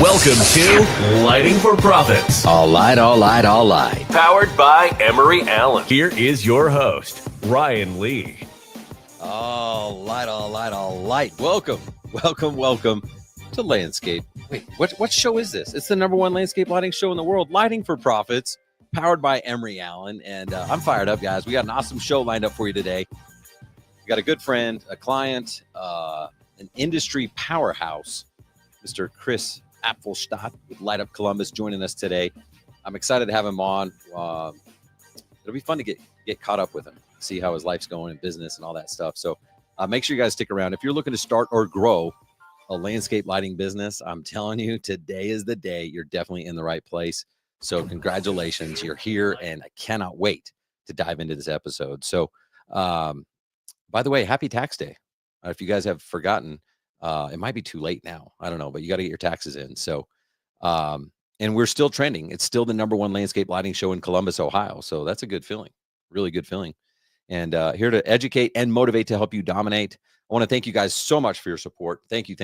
Welcome to Lighting for Profits. All light. Powered by Emery Allen. Here is your host, Ryan Lee. All light. Welcome to Landscape. Wait, what show is this? It's the number one landscape lighting show in the world, Lighting for Profits, powered by Emery Allen. And I'm fired up, guys. We got an awesome show lined up for you today. We got a good friend, a client, an industry powerhouse, Mr. Chris Apfelstadt with Light Up Columbus joining us today. I'm excited to have him on. It'll be fun to get caught up with him, see how his life's going in business and all that stuff. So make sure you guys stick around. If you're looking to start or grow a landscape lighting business, I'm telling you, today is the day. You're definitely in the right place. So congratulations, you're here, and I cannot wait to dive into this episode. So by the way, happy tax day. If you guys have forgotten, it might be too late now. I don't know, but you got to get your taxes in. So, and we're still trending. It's still the number one landscape lighting show in Columbus, Ohio. So that's a good feeling, really good feeling. And here to educate and motivate to help you dominate. I want to thank you guys so much for your support. Thank you.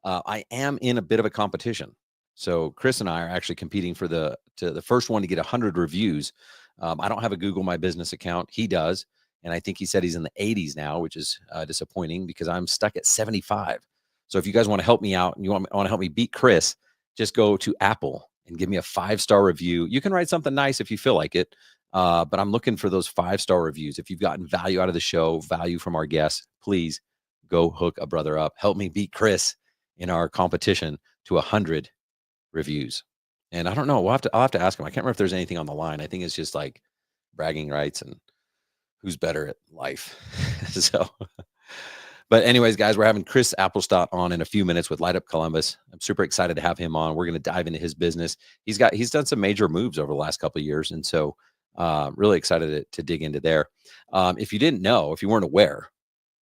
I am in a bit of a competition. So Chris and I are actually competing for the first one to get 100 reviews. I don't have a Google My Business account. He does. And I think he said he's in the 80s now, which is disappointing because I'm stuck at 75. So if you guys want to help me out and you want to help me beat Chris, just go to Apple and give me a 5-star review. You can write something nice if you feel like it, but I'm looking for those 5-star reviews. If you've gotten value out of the show, value from our guests, please go hook a brother up. Help me beat Chris in our competition to 100 reviews. And I don't know. I'll have to ask him. I can't remember if there's anything on the line. I think it's just like bragging rights and who's better at life. So, but anyways, guys, we're having Chris Apfelstadt on in a few minutes with Light Up Columbus. I'm super excited to have him on. We're going to dive into his business. He's done some major moves over the last couple of years. And so really excited to dig into there. If you didn't know, if you weren't aware,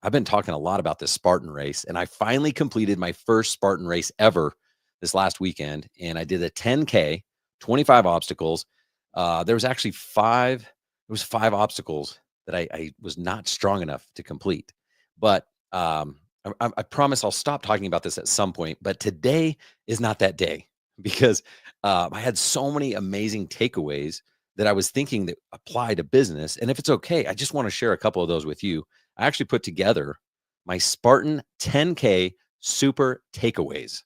I've been talking a lot about this Spartan race, and I finally completed my first Spartan race ever this last weekend. And I did a 10K, 25 obstacles. There was actually five obstacles that I was not strong enough to complete. But I promise I'll stop talking about this at some point. But today is not that day because I had so many amazing takeaways that I was thinking that apply to business. And if it's okay, I just want to share a couple of those with you. I actually put together my Spartan 10K super takeaways,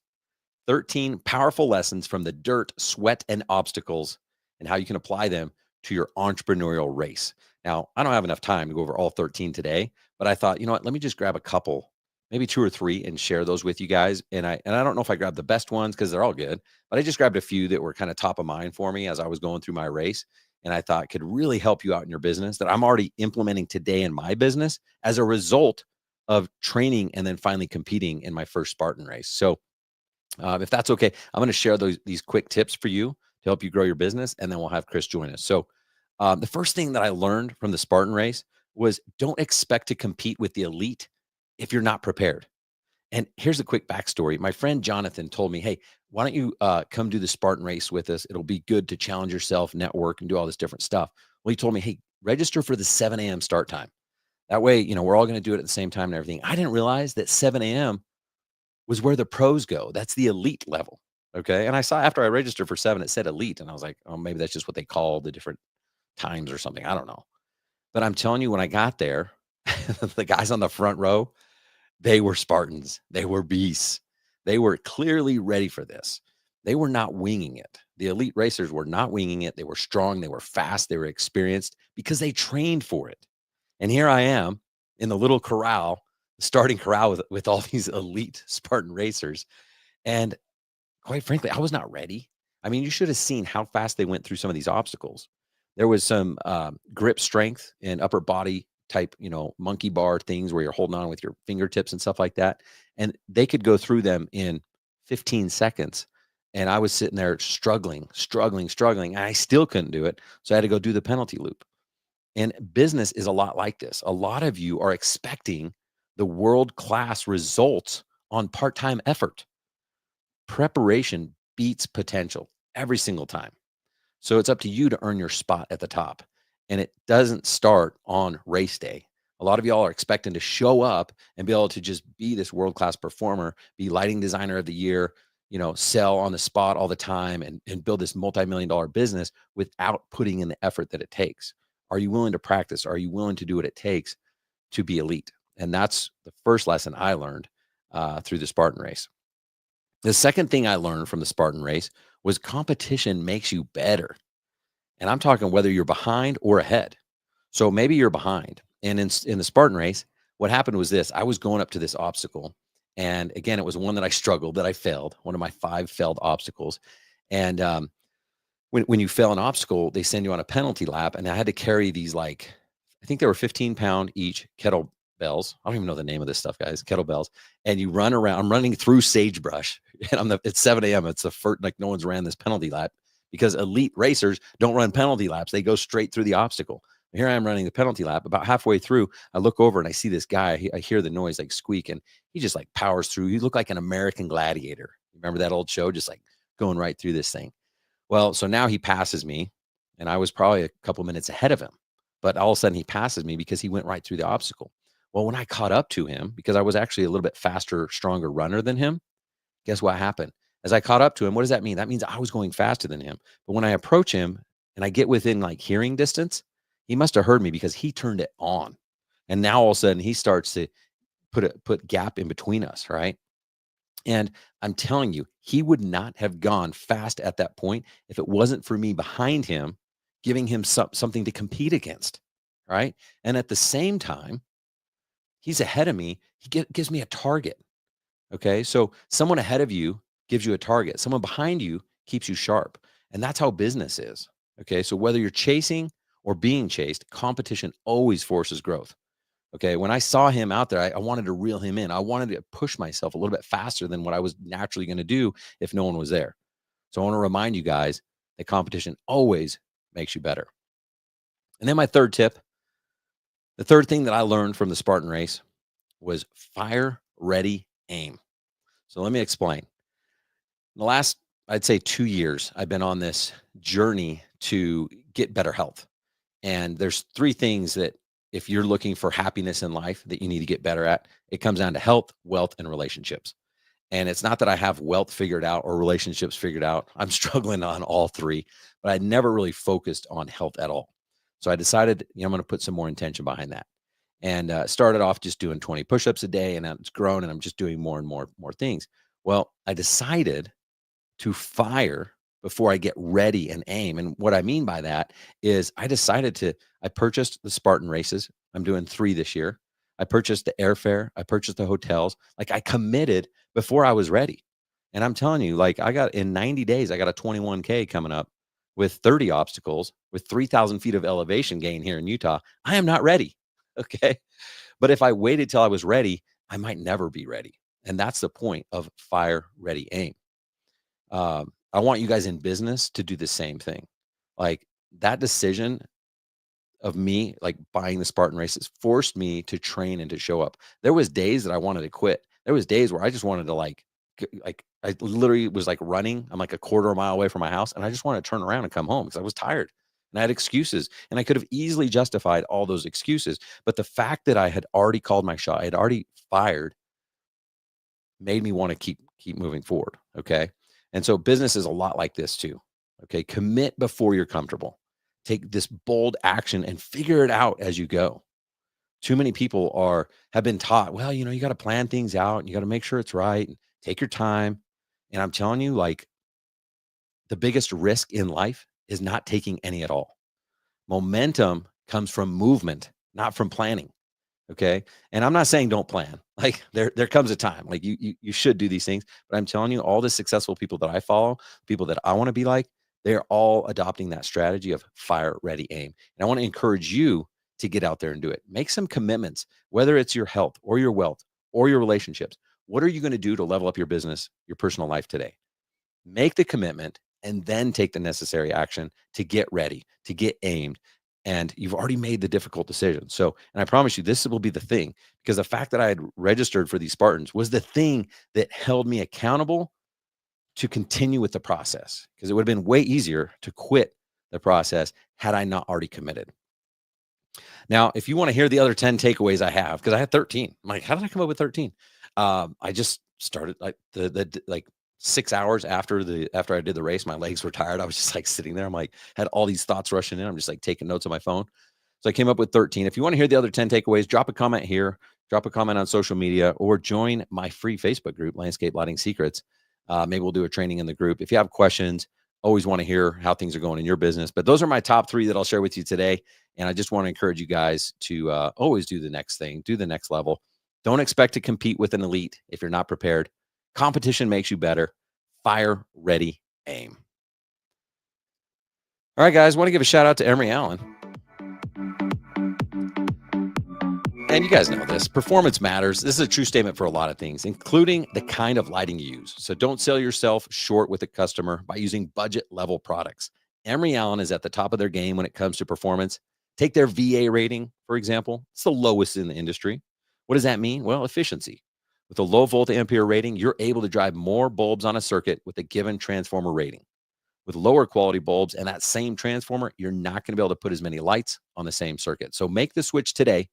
13 powerful lessons from the dirt, sweat, and obstacles, and how you can apply them to your entrepreneurial race. Now, I don't have enough time to go over all 13 today, but I thought, you know what, let me just grab a couple, maybe 2 or 3, and share those with you guys. And I don't know if I grabbed the best ones because they're all good, but I just grabbed a few that were kind of top of mind for me as I was going through my race. And I thought could really help you out in your business that I'm already implementing today in my business as a result of training and then finally competing in my first Spartan race. So if that's okay, I'm going to share these quick tips for you to help you grow your business. And then we'll have Chris join us. So the first thing that I learned from the Spartan race was don't expect to compete with the elite if you're not prepared. And here's a quick backstory. My friend Jonathan told me, hey, why don't you come do the Spartan race with us? It'll be good to challenge yourself, network, and do all this different stuff. Well, he told me, hey, register for the 7 a.m. start time. That way, we're all going to do it at the same time and everything. I didn't realize that 7 a.m. was where the pros go. That's the elite level. Okay. And I saw after I registered for 7, it said elite. And I was like, oh, maybe that's just what they call the different times or something. I don't know. But I'm telling you, when I got there, the guys on the front row, they were Spartans. They were beasts. They were clearly ready for this. They were not winging it. The elite racers were not winging it. They were strong. They were fast. They were experienced because they trained for it. And here I am in the little corral, starting corral with all these elite Spartan racers. And quite frankly, I was not ready. I mean, you should have seen how fast they went through some of these obstacles. There was some grip strength and upper body type, monkey bar things where you're holding on with your fingertips and stuff like that. And they could go through them in 15 seconds. And I was sitting there struggling. And I still couldn't do it. So I had to go do the penalty loop. And business is a lot like this. A lot of you are expecting the world-class results on part-time effort. Preparation beats potential every single time. So it's up to you to earn your spot at the top. And it doesn't start on race day. A lot of y'all are expecting to show up and be able to just be this world-class performer, be lighting designer of the year, sell on the spot all the time and build this multi-million-dollar business without putting in the effort that it takes? Are you willing to practice? Are you willing to do what it takes to be elite? And that's the first lesson I learned through the Spartan race. The second thing I learned from the Spartan race was competition makes you better. And I'm talking whether you're behind or ahead. So maybe you're behind. And in the Spartan race, what happened was this: I was going up to this obstacle. And again, it was one that I struggled, that I failed, one of my 5 failed obstacles. And when you fail an obstacle, they send you on a penalty lap. And I had to carry these, like, I think they were 15-pound each kettlebells. I don't even know the name of this stuff, guys. Kettlebells. And you run around. I'm running through sagebrush. And it's 7 a.m. It's the first, like, no one's ran this penalty lap because elite racers don't run penalty laps. They go straight through the obstacle. Here I am running the penalty lap. About halfway through, I look over and I see this guy. I hear the noise like squeak, and he just like powers through. He looked like an American Gladiator. Remember that old show? Just like going right through this thing. Well, so now he passes me, and I was probably a couple minutes ahead of him. But all of a sudden, he passes me because he went right through the obstacle. Well, when I caught up to him, because I was actually a little bit faster, stronger runner than him, guess what happened? As I caught up to him, what does that mean? That means I was going faster than him. But when I approach him and I get within like hearing distance, he must have heard me because he turned it on. And now all of a sudden he starts to put gap in between us, right? And I'm telling you, he would not have gone fast at that point if it wasn't for me behind him, giving him something to compete against, right? And at the same time, he's ahead of me. He gives me a target. Okay. So someone ahead of you gives you a target, someone behind you keeps you sharp. And that's how business is. Okay. So whether you're chasing or being chased, competition always forces growth. Okay. When I saw him out there, I wanted to reel him in. I wanted to push myself a little bit faster than what I was naturally going to do if no one was there. So I want to remind you guys that competition always makes you better. And then my third tip, the third thing that I learned from the Spartan race was fire, ready, aim. So let me explain. In the last, I'd say 2 years, I've been on this journey to get better health. And there's 3 things that if you're looking for happiness in life that you need to get better at, it comes down to health, wealth, and relationships. And it's not that I have wealth figured out or relationships figured out. I'm struggling on all 3, but I never really focused on health at all. So I decided, I'm going to put some more intention behind that. And started off just doing 20 push-ups a day, and it's grown, and I'm just doing more and more things. Well, I decided to fire before I get ready and aim. And what I mean by that is I purchased the Spartan races. I'm doing 3 this year. I purchased the airfare. I purchased the hotels. Like, I committed before I was ready. And I'm telling you, like, in 90 days, I got a 21K coming up with 30 obstacles with 3,000 feet of elevation gain here in Utah. I am not ready. Okay. But if I waited till I was ready, I might never be ready. And that's the point of fire, ready, aim. I want you guys in business to do the same thing. Like, that decision of me, like, buying the Spartan races forced me to train and to show up. There was days that I wanted to quit. There was days where I just wanted to I literally was like running. I'm like a quarter of a mile away from my house, and I just wanted to turn around and come home because I was tired and I had excuses, and I could have easily justified all those excuses. But the fact that I had already called my shot, I had already fired, made me want to keep moving forward. Okay. And so business is a lot like this too. Okay. Commit before you're comfortable. Take this bold action and figure it out as you go. Too many people have been taught, well, you got to plan things out and you got to make sure it's right and take your time. And I'm telling you, like, the biggest risk in life is not taking any at all. Momentum comes from movement, not from planning. Okay. And I'm not saying don't plan. Like, there comes a time, like, you should do these things, but I'm telling you, all the successful people that I follow, people that I want to be like, they're all adopting that strategy of fire, ready, aim. And I want to encourage you to get out there and do it. Make some commitments, whether it's your health or your wealth or your relationships. What are you going to do to level up your business, your personal life today? Make the commitment and then take the necessary action to get ready, to get aimed. And you've already made the difficult decision. So, and I promise you, this will be the thing, because the fact that I had registered for these Spartans was the thing that held me accountable to continue with the process, because it would have been way easier to quit the process had I not already committed. Now, if you want to hear the other 10 takeaways I have, because I had 13, I'm like, how did I come up with 13? I just started like 6 hours after I did the race, my legs were tired. I was just like sitting there. I'm like, had all these thoughts rushing in. I'm just like taking notes on my phone. So I came up with 13. If you want to hear the other 10 takeaways, drop a comment here, drop a comment on social media, or join my free Facebook group, Landscape Lighting Secrets. Maybe we'll do a training in the group. If you have questions, always want to hear how things are going in your business. But those are my top 3 that I'll share with you today. And I just want to encourage you guys to always do the next thing, do the next level. Don't expect to compete with an elite if you're not prepared. Competition makes you better. Fire, ready, aim. All right, guys, want to give a shout out to Emery Allen. And you guys know this. Performance matters. This is a true statement for a lot of things, including the kind of lighting you use. So don't sell yourself short with a customer by using budget-level products. Emery Allen is at the top of their game when it comes to performance. Take their VA rating, for example. It's the lowest in the industry. What does that mean? Well, efficiency. With a low volt ampere rating, you're able to drive more bulbs on a circuit with a given transformer rating. With lower quality bulbs and that same transformer, you're not going to be able to put as many lights on the same circuit. So make the switch today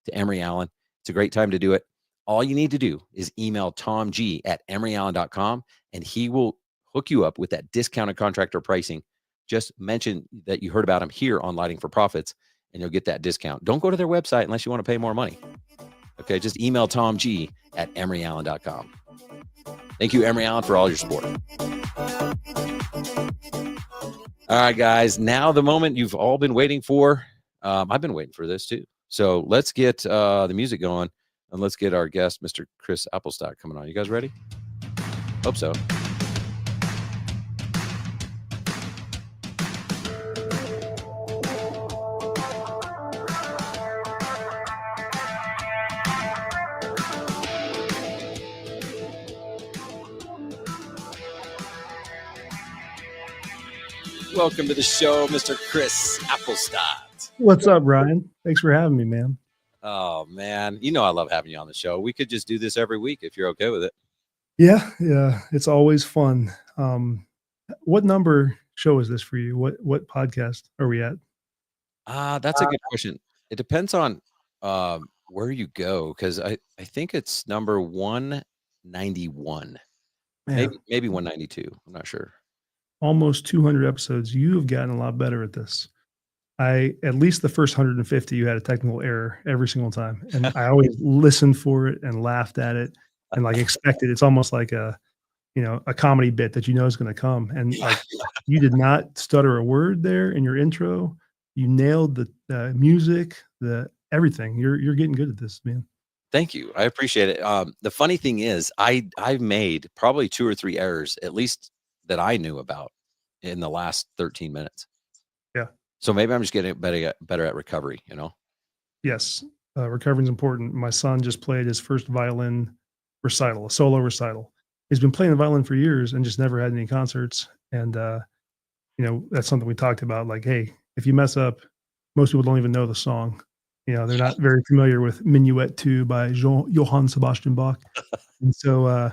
to Emery Allen. It's a great time to do it. All you need to do is email Tom G at emeryallen.com, and he will hook you up with that discounted contractor pricing. Just mention that you heard about him here on Lighting for Profits, and you'll get that discount. Don't go to their website unless you want to pay more money. Okay, just email Tom G at emeryallen.com. Thank you, Emery Allen, for all your support. All right, guys, now the moment you've all been waiting for. I've been waiting for this too. So let's get the music going, and let's get our guest, Mr. Chris Apfelstadt, coming on. You guys ready? Hope so. Welcome to the show, Mr. Chris Apfelstadt. What's up, Ryan? Thanks for having me, man. Oh, man. You know I love having you on the show. We could just do this every week if you're okay with it. Yeah, it's always fun. What number show is this for you? What podcast are we at? That's a good question. It depends on where you go, because I think it's number 191. Man, Maybe 192. I'm not sure. almost 200 episodes. You have gotten a lot better at this. At least the first 150, you had a technical error every single time. And I always listened for it and laughed at it and like expected. It's almost like a comedy bit that you know is going to come. And like you did not stutter a word there in your intro. You nailed the music, the everything. You're getting good at this, man. Thank you. I appreciate it. The funny thing is I've made probably 2 or 3 errors, at least that I knew about, in the last 13 minutes. Yeah. So maybe I'm just getting better at recovery, Yes. Recovery is important. My son just played his first violin recital, a solo recital. He's been playing the violin for years and just never had any concerts. And, that's something we talked about. Like, hey, if you mess up, most people don't even know the song. They're not very familiar with Minuet 2 by Johann Sebastian Bach. And so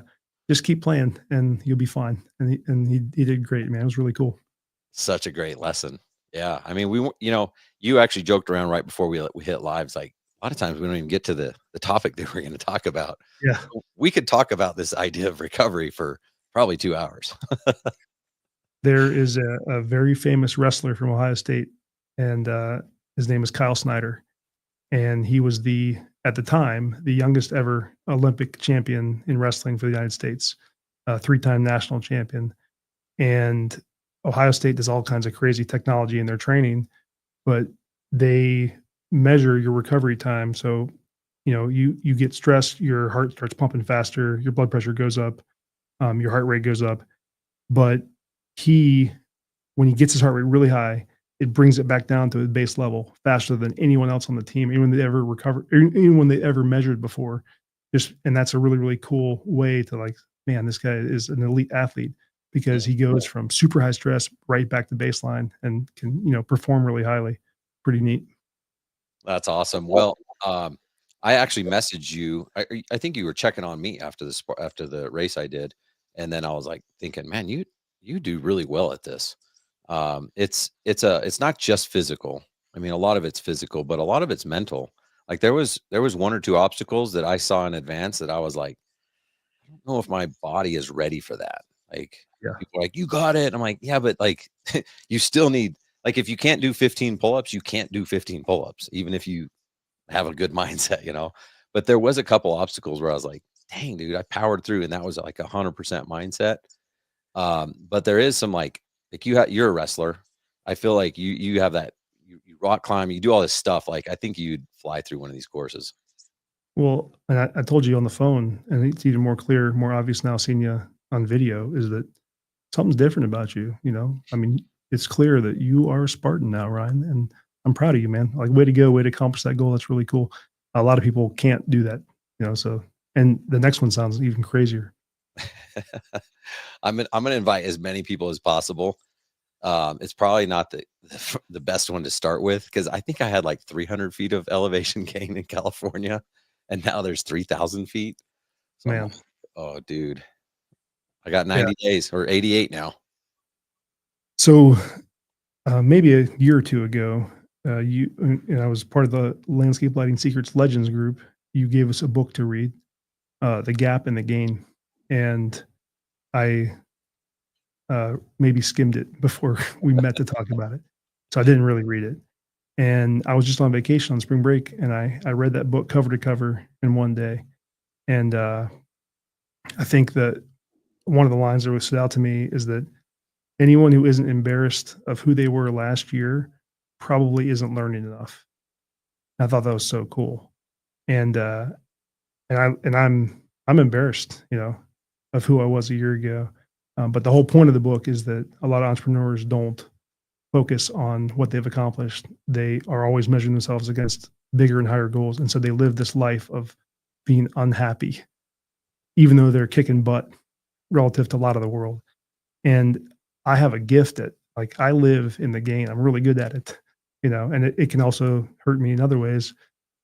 just keep playing and you'll be fine. And he did great, man. It was really cool. Such a great lesson. Yeah. I mean, you actually joked around right before we hit live. It's like a lot of times we don't even get to the topic that we're going to talk about. Yeah. We could talk about this idea of recovery for probably 2 hours. There is a very famous wrestler from Ohio State, and his name is Kyle Snyder. And he was at the time, the youngest ever Olympic champion in wrestling for the United States, 3-time national champion. And Ohio State does all kinds of crazy technology in their training, but they measure your recovery time. So, you get stressed, your heart starts pumping faster, your blood pressure goes up, your heart rate goes up. But when he gets his heart rate really high, it brings it back down to the base level faster than anyone else on the team, even when they ever measured before. And that's a really, really cool way to like, man, this guy is an elite athlete because he goes from super high stress right back to baseline and can, perform really highly. Pretty neat. That's awesome. Well, I actually messaged you. I think you were checking on me after the race I did. And then I was like thinking, man, you do really well at this. It's not just physical. I mean, a lot of it's physical, but a lot of it's mental. Like there was 1 or 2 obstacles that I saw in advance that I was like, I don't know if my body is ready for that. Like Yeah. people are like, you got it. I'm like, yeah, but like you still need, like, if you can't do 15 pull-ups, you can't do 15 pull-ups, even if you have a good mindset, But there was a couple obstacles where I was like, dang, dude, I powered through, and that was like 100% mindset. But there is some like you're a wrestler. I feel like you have that, you rock climb, you do all this stuff. Like I think you'd fly through one of these courses. Well, and I told you on the phone, and it's even more clear, more obvious now seeing you on video, is that something's different about you. I mean, it's clear that you are a Spartan now, Ryan, and I'm proud of you, man. Like, way to go, way to accomplish that goal. That's really cool. A lot of people can't do that, so, and the next one sounds even crazier. I'm gonna invite as many people as possible. It's probably not the best one to start with, because I think I had like 300 feet of elevation gain in California, and now there's 3,000 feet. So I'm Man. like, oh, dude, I got Yeah. 90 days or 88 now. So, maybe a year or two ago, I was part of the Landscape Lighting Secrets Legends group. You gave us a book to read, The Gap and the Gain. And I maybe skimmed it before we met to talk about it. So I didn't really read it. And I was just on vacation on spring break, and I read that book cover to cover in one day. And I think that one of the lines that really stood out to me is that anyone who isn't embarrassed of who they were last year probably isn't learning enough. I thought that was so cool. And I'm embarrassed, of who I was a year ago. But the whole point of the book is that a lot of entrepreneurs don't focus on what they've accomplished. They are always measuring themselves against bigger and higher goals. And so they live this life of being unhappy, even though they're kicking butt relative to a lot of the world. And I have a gift that, like, I live in the game. I'm really good at it, and it can also hurt me in other ways.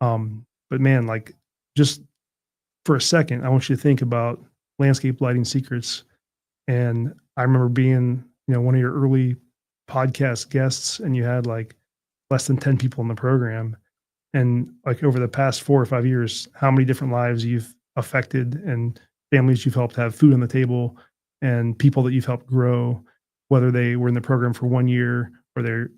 But man, like, just for a second, I want you to think about Landscape Lighting Secrets. And I remember being, one of your early podcast guests, and you had like less than 10 people in the program. And like over the past 4 or 5 years, how many different lives you've affected, and families you've helped have food on the table, and people that you've helped grow, whether they were in the program for 1 year or they're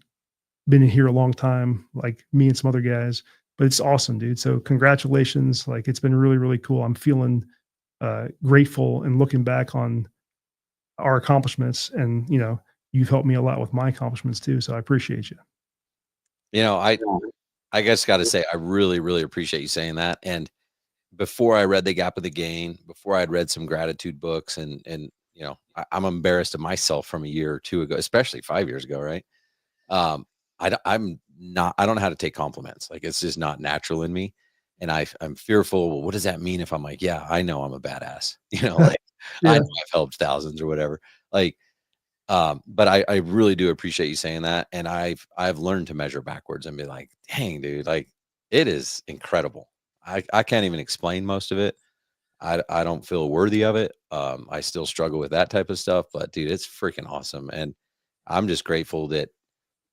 been here a long time, like me and some other guys. But it's awesome, dude. So congratulations. Like, it's been really, really cool. I'm feeling grateful and looking back on our accomplishments, and you've helped me a lot with my accomplishments too. So I appreciate you. I guess got to say, I really, really appreciate you saying that. And before I read The Gap of the Gain, before I'd read some gratitude books, and I'm embarrassed of myself from a year or two ago, especially 5 years ago, right? I'm not, I don't know how to take compliments. Like, it's just not natural in me. And I'm fearful. Well, what does that mean if I'm like, yeah, I know I'm a badass, like I Yeah. know I've helped thousands or whatever. Like, but I really do appreciate you saying that. And I've learned to measure backwards and be like, dang, dude, like, it is incredible. I can't even explain most of it. I don't feel worthy of it. I still struggle with that type of stuff, but dude, it's freaking awesome. And I'm just grateful that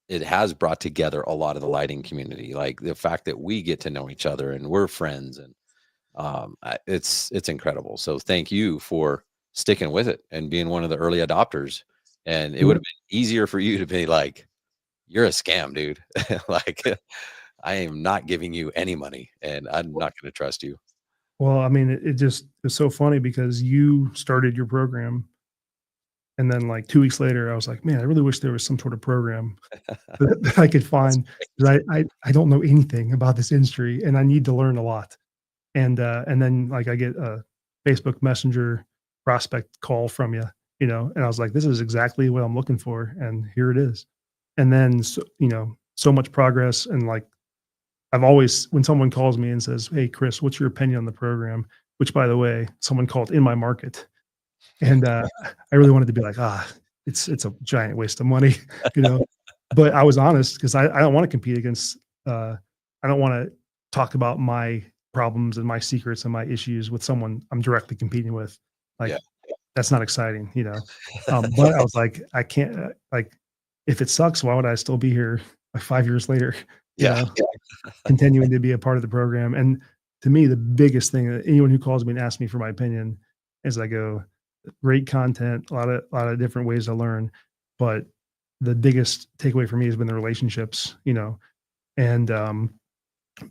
it has brought together a lot of the lighting community. Like, the fact that we get to know each other and we're friends, and it's incredible. So thank you for sticking with it and being one of the early adopters. And it would have been easier for you to be like, you're a scam, dude. Like, I am not giving you any money, and I'm not going to trust you. Well, I mean, it just is so funny because you started your program, and then like 2 weeks later, I was like, man, I really wish there was some sort of program that I could find, 'cause I don't know anything about this industry, and I need to learn a lot. And then like I get a Facebook Messenger prospect call from you, and I was like, this is exactly what I'm looking for, and here it is. And then so much progress, and like, I've always, when someone calls me and says, "Hey, Chris, what's your opinion on the program?" Which, by the way, someone called in my market, and I really wanted to be like, it's a giant waste of money, you know. But I was honest, because I don't want to compete against. I don't want to talk about my problems and my secrets and my issues with someone I'm directly competing with. Like, Yeah. that's not exciting, you know. But I was like, I can't, like, if it sucks, why would I still be here like 5 years later? You Yeah. know, continuing to be a part of the program. And to me, the biggest thing that anyone who calls me and asks me for my opinion is, I go, great content, a lot of different ways to learn. But the biggest takeaway for me has been the relationships, and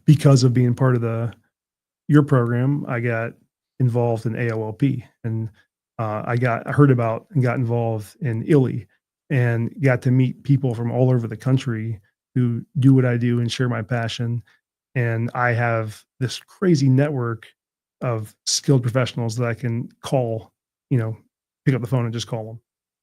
because of being part of your program, I got involved in AOLP, and I heard about and got involved in ILI, and got to meet people from all over the country who do what I do and share my passion. And I have this crazy network of skilled professionals that I can call, pick up the phone and just call them.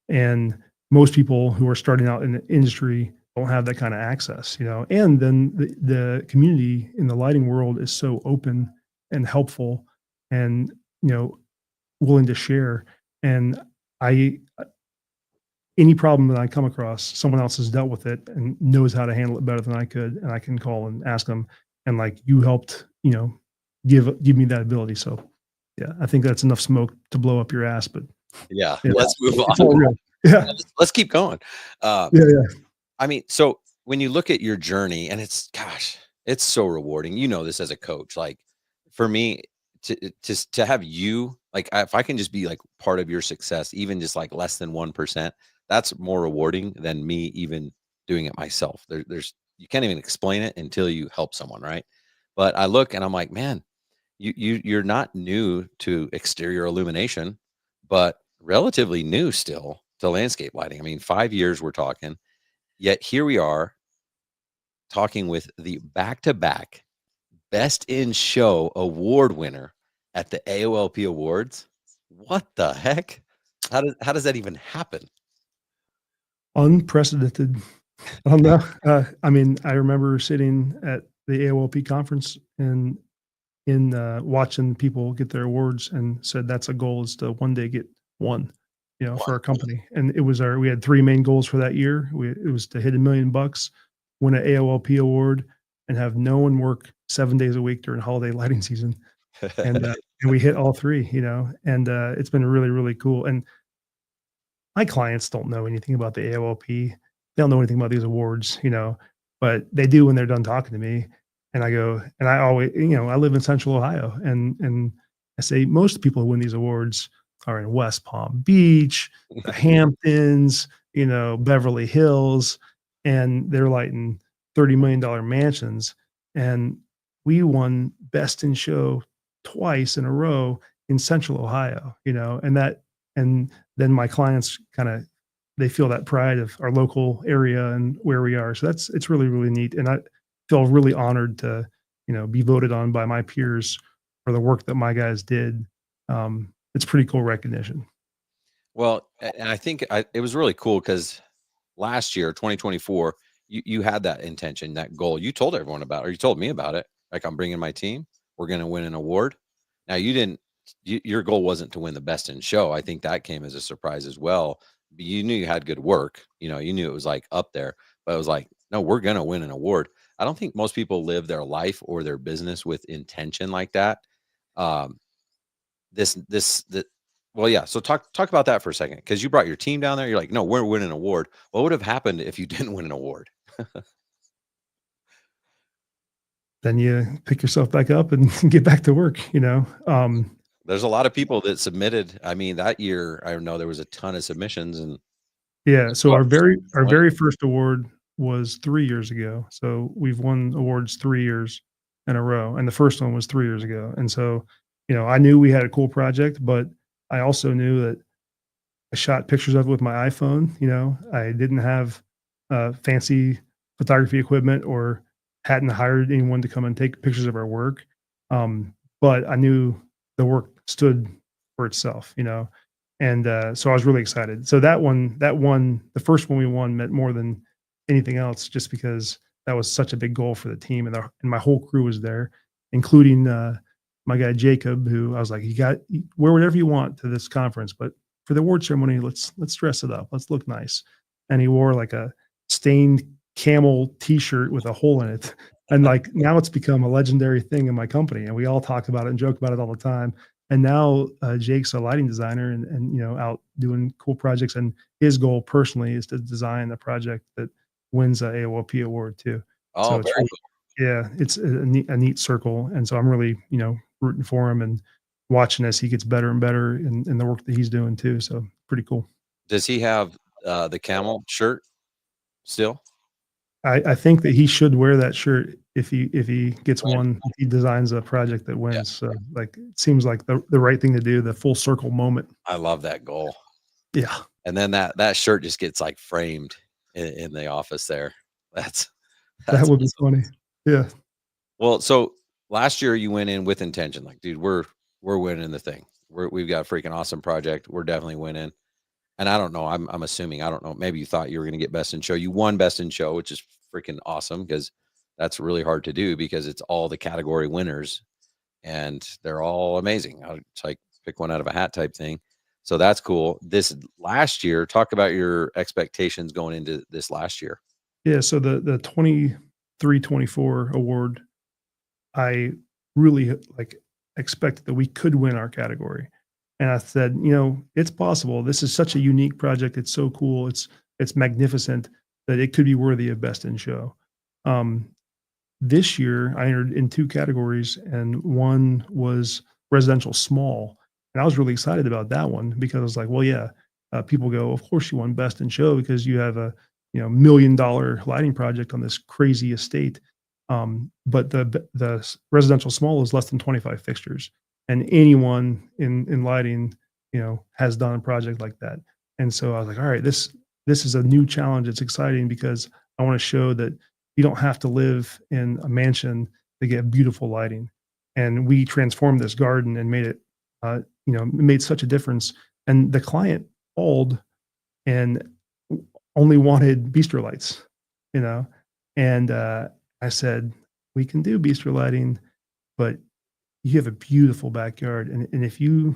And most people who are starting out in the industry don't have that kind of access, And then the community in the lighting world is so open and helpful, and willing to share. And I any problem that I come across, someone else has dealt with it and knows how to handle it better than I could, and I can call and ask them. And like, you helped, give me that ability. So yeah, I think that's enough smoke to blow up your ass. But Yeah, yeah, let's move it's all on. real. Yeah, Let's keep going. yeah, yeah. I mean, so when you look at your journey, and it's so rewarding. You know this as a coach. Like for me, to have you, like, if I can just be like part of your success, even just like less than 1%, that's more rewarding than me even doing it myself. There's you can't even explain it until you help someone, right? But I look and I'm like, man, you're not new to exterior illumination, but relatively new still to landscape lighting. I mean, 5 years we're talking. Yet here we are talking with the back-to-back Best in Show award winner at the AOLP Awards. What the heck? How does that even happen? Unprecedented. I don't know. I mean, I remember sitting at the AOLP conference and in watching people get their awards, and said that's a goal, is to one day get one, for our company. And we had three main goals for that year. It was to hit $1 million, win an AOLP award, and have no one work 7 days a week during holiday lighting season. And we hit all three, and it's been really, really cool. And my clients don't know anything about the AOLP. They don't know anything about these awards, but they do when they're done talking to me. And I go, and I always, I live in Central Ohio, and I say most people who win these awards are in West Palm Beach, the Hamptons, Beverly Hills, and they're lighting $30 million mansions. And we won Best in Show twice in a row in Central Ohio, and then my clients they feel that pride of our local area and where we are. So it's really, really neat. And I feel really honored to, be voted on by my peers for the work that my guys did. It's pretty cool recognition. Well, and I think it was really cool because last year, 2024, you had that intention, that goal. You told everyone about, or you told me about it. Like, I'm bringing my team. We're going to win an award. Now, you didn't. Your goal wasn't to win the Best in Show. I think that came as a surprise as well. But you knew you had good work. You knew it was like up there. But it was like, no, we're going to win an award. I don't think most people live their life or their business with intention like that. Um, this well, yeah. So talk about that for a second, because you brought your team down there. You're like, no, we're winning an award. What would have happened if you didn't win an award? Then you pick yourself back up and get back to work, There's a lot of people that submitted. I mean, that year, I know there was a ton of submissions, and Yeah. So well, our very first award was 3 years ago. So we've won awards 3 years in a row, and the first one was 3 years ago. And so, I knew we had a cool project, but I also knew that I shot pictures of it with my iPhone. I didn't have fancy photography equipment, or hadn't hired anyone to come and take pictures of our work. But I knew the work stood for itself, and so I was really excited. So the first one we won, meant more than anything else, just because that was such a big goal for the team, and my whole crew was there, including my guy Jacob, who I was like, wear whatever you want to this conference, but for the award ceremony, let's dress it up, let's look nice. And he wore like a stained camel T-shirt with a hole in it, and like now it's become a legendary thing in my company, and we all talk about it and joke about it all the time. And now Jake's a lighting designer, and out doing cool projects. And his goal personally is to design a project that wins a AOLP award too. oh, So it's very really, yeah, it's a neat circle. And so I'm really, rooting for him. And watching as he gets better and better in the work that he's doing too. So pretty cool. Does he have the camel shirt still? I think that he should wear that shirt if he gets Right. one, if he designs a project that Yeah. wins. So like it seems like the right thing to do, the full circle moment. I love that goal. Yeah. And then that shirt just gets like framed in the office there. That's That that's would be awesome. funny. Yeah. Well, so last year you went in with intention, like, dude, we're winning the thing. We've got a freaking awesome project. We're definitely winning. And I don't know. I'm assuming. I don't know. Maybe you thought you were going to get best in show. You won best in show, which is freaking awesome because that's really hard to do because it's all the category winners and they're all amazing. It's like pick one out of a hat type thing. So that's cool. This last year, talk about your expectations going into this last year. Yeah. So the 23-24 award, I really like expected that we could win our category. And I said, it's possible. This is such a unique project. It's so cool. It's magnificent that it could be worthy of best in show. Um, this year I entered in two categories, and one was residential small. And I was really excited about that one because I was like, well, yeah, people go, of course you won best in show because you have a $1 million lighting project on this crazy estate. But the residential small is less than 25 fixtures, and anyone in lighting, has done a project like that. And so I was like, all right, this is a new challenge. It's exciting because I want to show that you don't have to live in a mansion to get beautiful lighting. And we transformed this garden and made it, made such a difference. And the client called and only wanted bistro lights, you know, and I said, we can do bistro lighting, but you have a beautiful backyard. And if you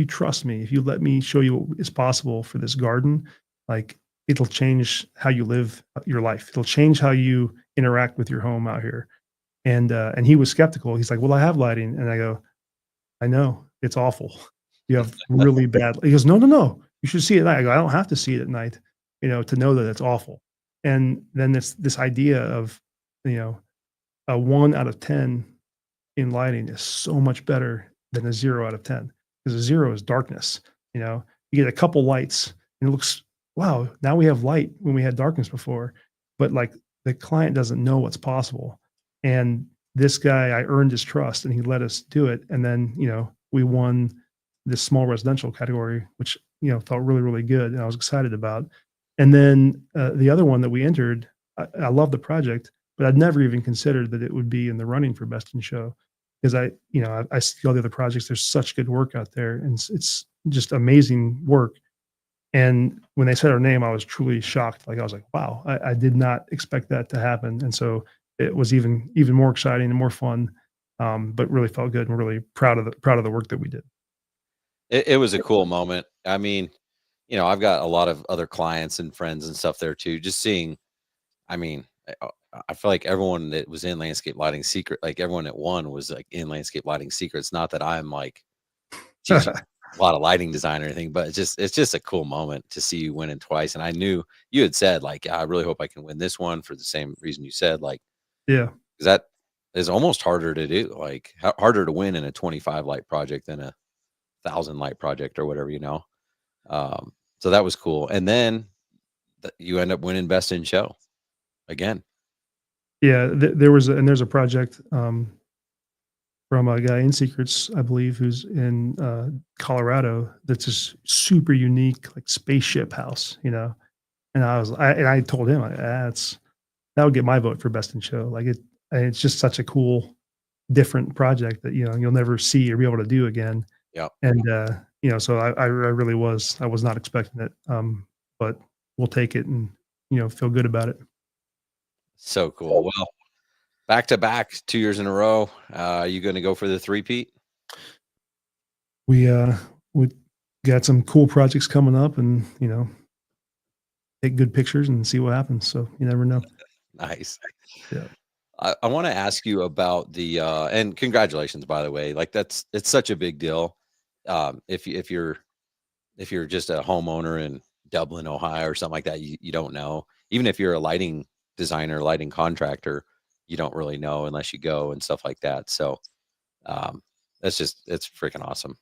trust me, if you let me show you what is possible for this garden, like it'll change how you live your life. It'll change how you interact with your home out here. And he was skeptical. He's like, well, I have lighting. And I go, I know it's awful. You have really bad. He goes, no, no, no. You should see it at night. I go, I don't have to see it at night, to know that it's awful. And then this idea of, a 1 out of 10 in lighting is so much better than a 0 out of 10, because a zero is darkness. You get a couple lights and it looks, wow, now we have light when we had darkness before. But like the client doesn't know what's possible. And this guy, I earned his trust and he let us do it. And then, we won this small residential category, which, felt really, really good. And I was excited about. And then the other one that we entered, I love the project, but I'd never even considered that it would be in the running for best in show, because I see all the other projects. There's such good work out there, and it's just amazing work. And when they said our name, I was truly shocked. Like I was like, wow, I did not expect that to happen. And so it was even more exciting and more fun, but really felt good and really proud of the work that we did. It was a cool moment. I mean, I've got a lot of other clients and friends and stuff there too. Just seeing, I mean, I feel like everyone that was in landscape lighting secret, like everyone that won was like in landscape lighting secrets. Not that I'm like teaching a lot of lighting design or anything, but it's just a cool moment to see you winning twice. And I knew you had said like, yeah, I really hope I can win this one for the same reason you said, like, Yeah. 'cause that is almost harder to do, like harder to win in a 25 light project than a 1,000 light project or whatever. So that was cool. And then you end up winning best in show again. Yeah. There's a project from a guy in secrets, I believe, who's in Colorado. That's just super unique, like spaceship house. And I told him, that would get my vote for best in show. Like it's just such a cool, different project that you'll never see or be able to do again. Yeah. And so I really I was not expecting it, but we'll take it and feel good about it. So cool. Well, back to back 2 years in a row. You going to go for the three-peat? We got some cool projects coming up, and take good pictures and see what happens. So you never know. Nice. Yeah. I want to ask you about the and congratulations, by the way. Like it's such a big deal. If you're just a homeowner in Dublin, Ohio, or something like that, you don't know. Even if you're a lighting designer, lighting contractor, you don't really know unless you go and stuff like that. So it's freaking awesome.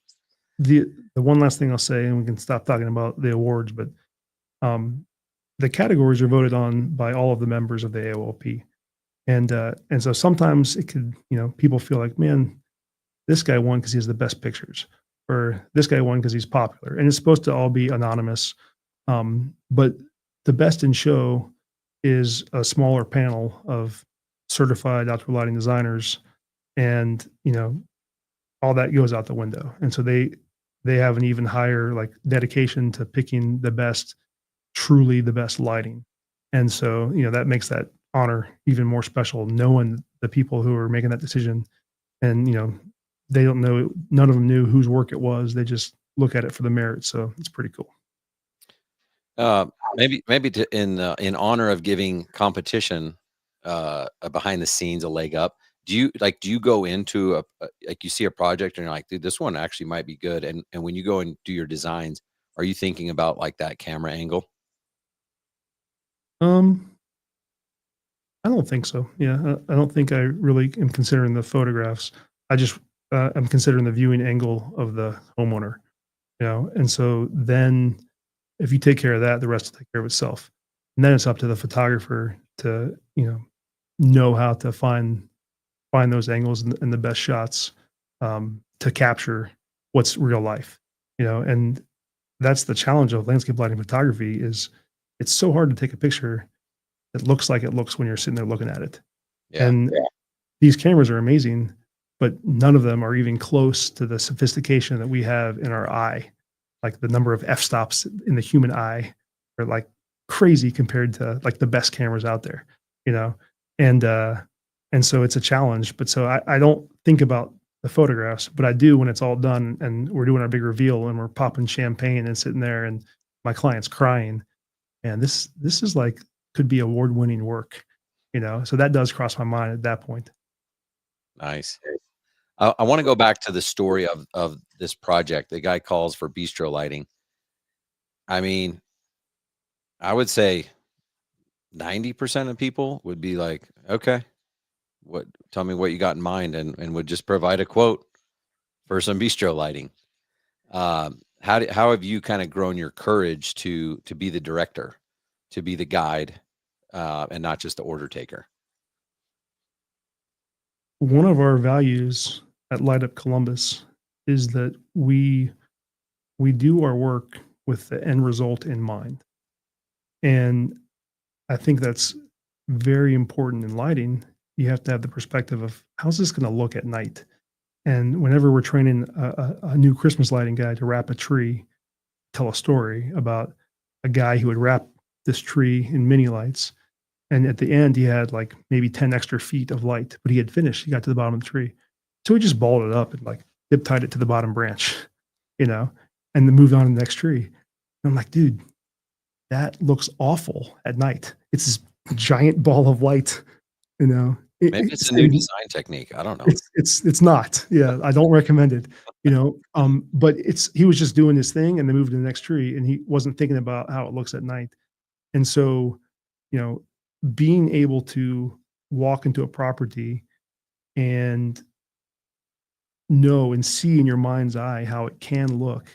The one last thing I'll say, and we can stop talking about the awards, but the categories are voted on by all of the members of the AOLP. And so sometimes it could, people feel like, man, this guy won because he has the best pictures, or this guy won because he's popular. And it's supposed to all be anonymous. But the best in show is a smaller panel of certified outdoor lighting designers. And, all that goes out the window. And so they have an even higher like dedication to picking the best, truly the best lighting. And so, that makes that honor even more special, knowing the people who are making that decision. And, they don't know, none of them knew whose work it was. They just look at it for the merit. So it's pretty cool. Maybe in honor of giving competition a behind the scenes a leg up, do you go into like you see a project and you're like, dude, this one actually might be good, and when you go and do your designs, are you thinking about like that camera angle? I don't think so. Yeah, I don't think I really am considering the photographs. I just I'm considering the viewing angle of the homeowner, and so then if you take care of that, the rest will take care of itself. And then it's up to the photographer to, know how to find those angles and the best shots to capture what's real life, and that's the challenge of landscape lighting photography is it's so hard to take a picture that looks like it looks when you're sitting there looking at it. Yeah. And these cameras are amazing, but none of them are even close to the sophistication that we have in our eye. Like the number of f-stops in the human eye are like crazy compared to like the best cameras out there, and so it's a challenge. But so I don't think about the photographs, but I do when it's all done and we're doing our big reveal and we're popping champagne and sitting there and my client's crying. And this is like could be award-winning work, so that does cross my mind at that point. Nice. I want to go back to the story of this project. The guy calls for bistro lighting. I mean, I would say 90% of people would be like, okay, tell me what you got in mind, and would just provide a quote for some bistro lighting. How have you kind of grown your courage to be the director, to be the guide, and not just the order taker? One of our values at Light Up Columbus is that we do our work with the end result in mind. And I think that's very important in lighting. You have to have the perspective of how's this going to look at night? And whenever we're training a new Christmas lighting guy to wrap a tree, tell a story about a guy who would wrap this tree in mini lights. And at the end, he had like maybe 10 extra feet of light, but he had finished. He got to the bottom of the tree. So he just balled it up and like zip tied it to the bottom branch, and then moved on to the next tree. And I'm like, dude, that looks awful at night. It's this giant ball of light, Maybe it's a new design technique. I don't know. It's not. Yeah, I don't recommend it. But he was just doing his thing and then moved to the next tree, and he wasn't thinking about how it looks at night. And so, being able to walk into a property and know and see in your mind's eye how it can look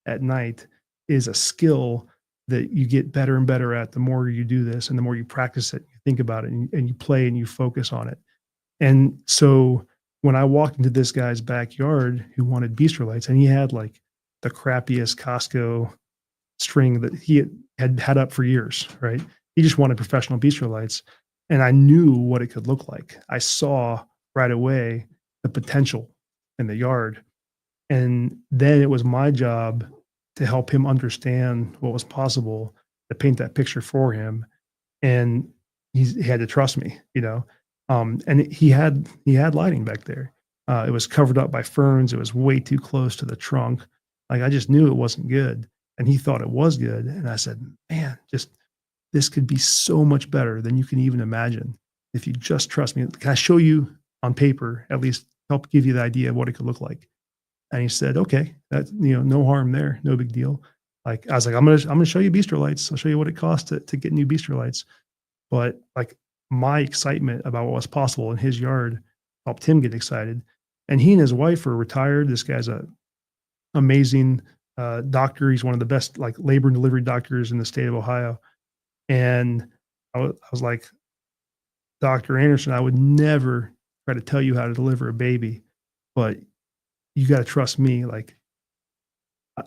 at night is a skill that you get better and better at the more you do this and the more you practice it, you think about it and you play and you focus on it. And so when I walked into this guy's backyard who wanted bistro lights, and he had like the crappiest Costco string that he had up for years, right? He just wanted professional bistro lights. And I knew what it could look like. I saw right away the potential in the yard. And then it was my job to help him understand what was possible, to paint that picture for him. And he had to trust me, and he had lighting back there. It was covered up by ferns. It was way too close to the trunk. Like I just knew it wasn't good. And he thought it was good. And I said, man, this could be so much better than you can even imagine. If you just trust me, can I show you on paper, at least help give you the idea of what it could look like? And he said, okay, that's, no harm there. No big deal. Like, I was like, I'm going to show you bistro lights. I'll show you what it costs to get new bistro lights. But like my excitement about what was possible in his yard helped him get excited. And he and his wife are retired. This guy's a amazing doctor. He's one of the best like labor and delivery doctors in the state of Ohio. And I was like, Dr. Anderson, I would never try to tell you how to deliver a baby, but you got to trust me. Like,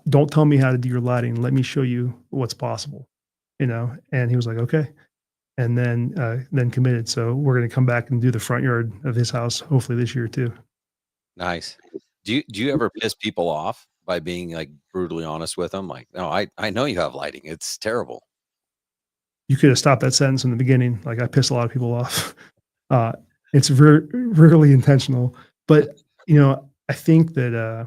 don't tell me how to do your lighting. Let me show you what's possible, you know? And he was like, okay. And then committed. So we're going to come back and do the front yard of his house, hopefully this year too. Nice. Do you ever piss people off by being like brutally honest with them? Like, no, I know you have lighting. It's terrible. You could have stopped that sentence in the beginning. Like I piss a lot of people off. It's rarely intentional, but you know, I think that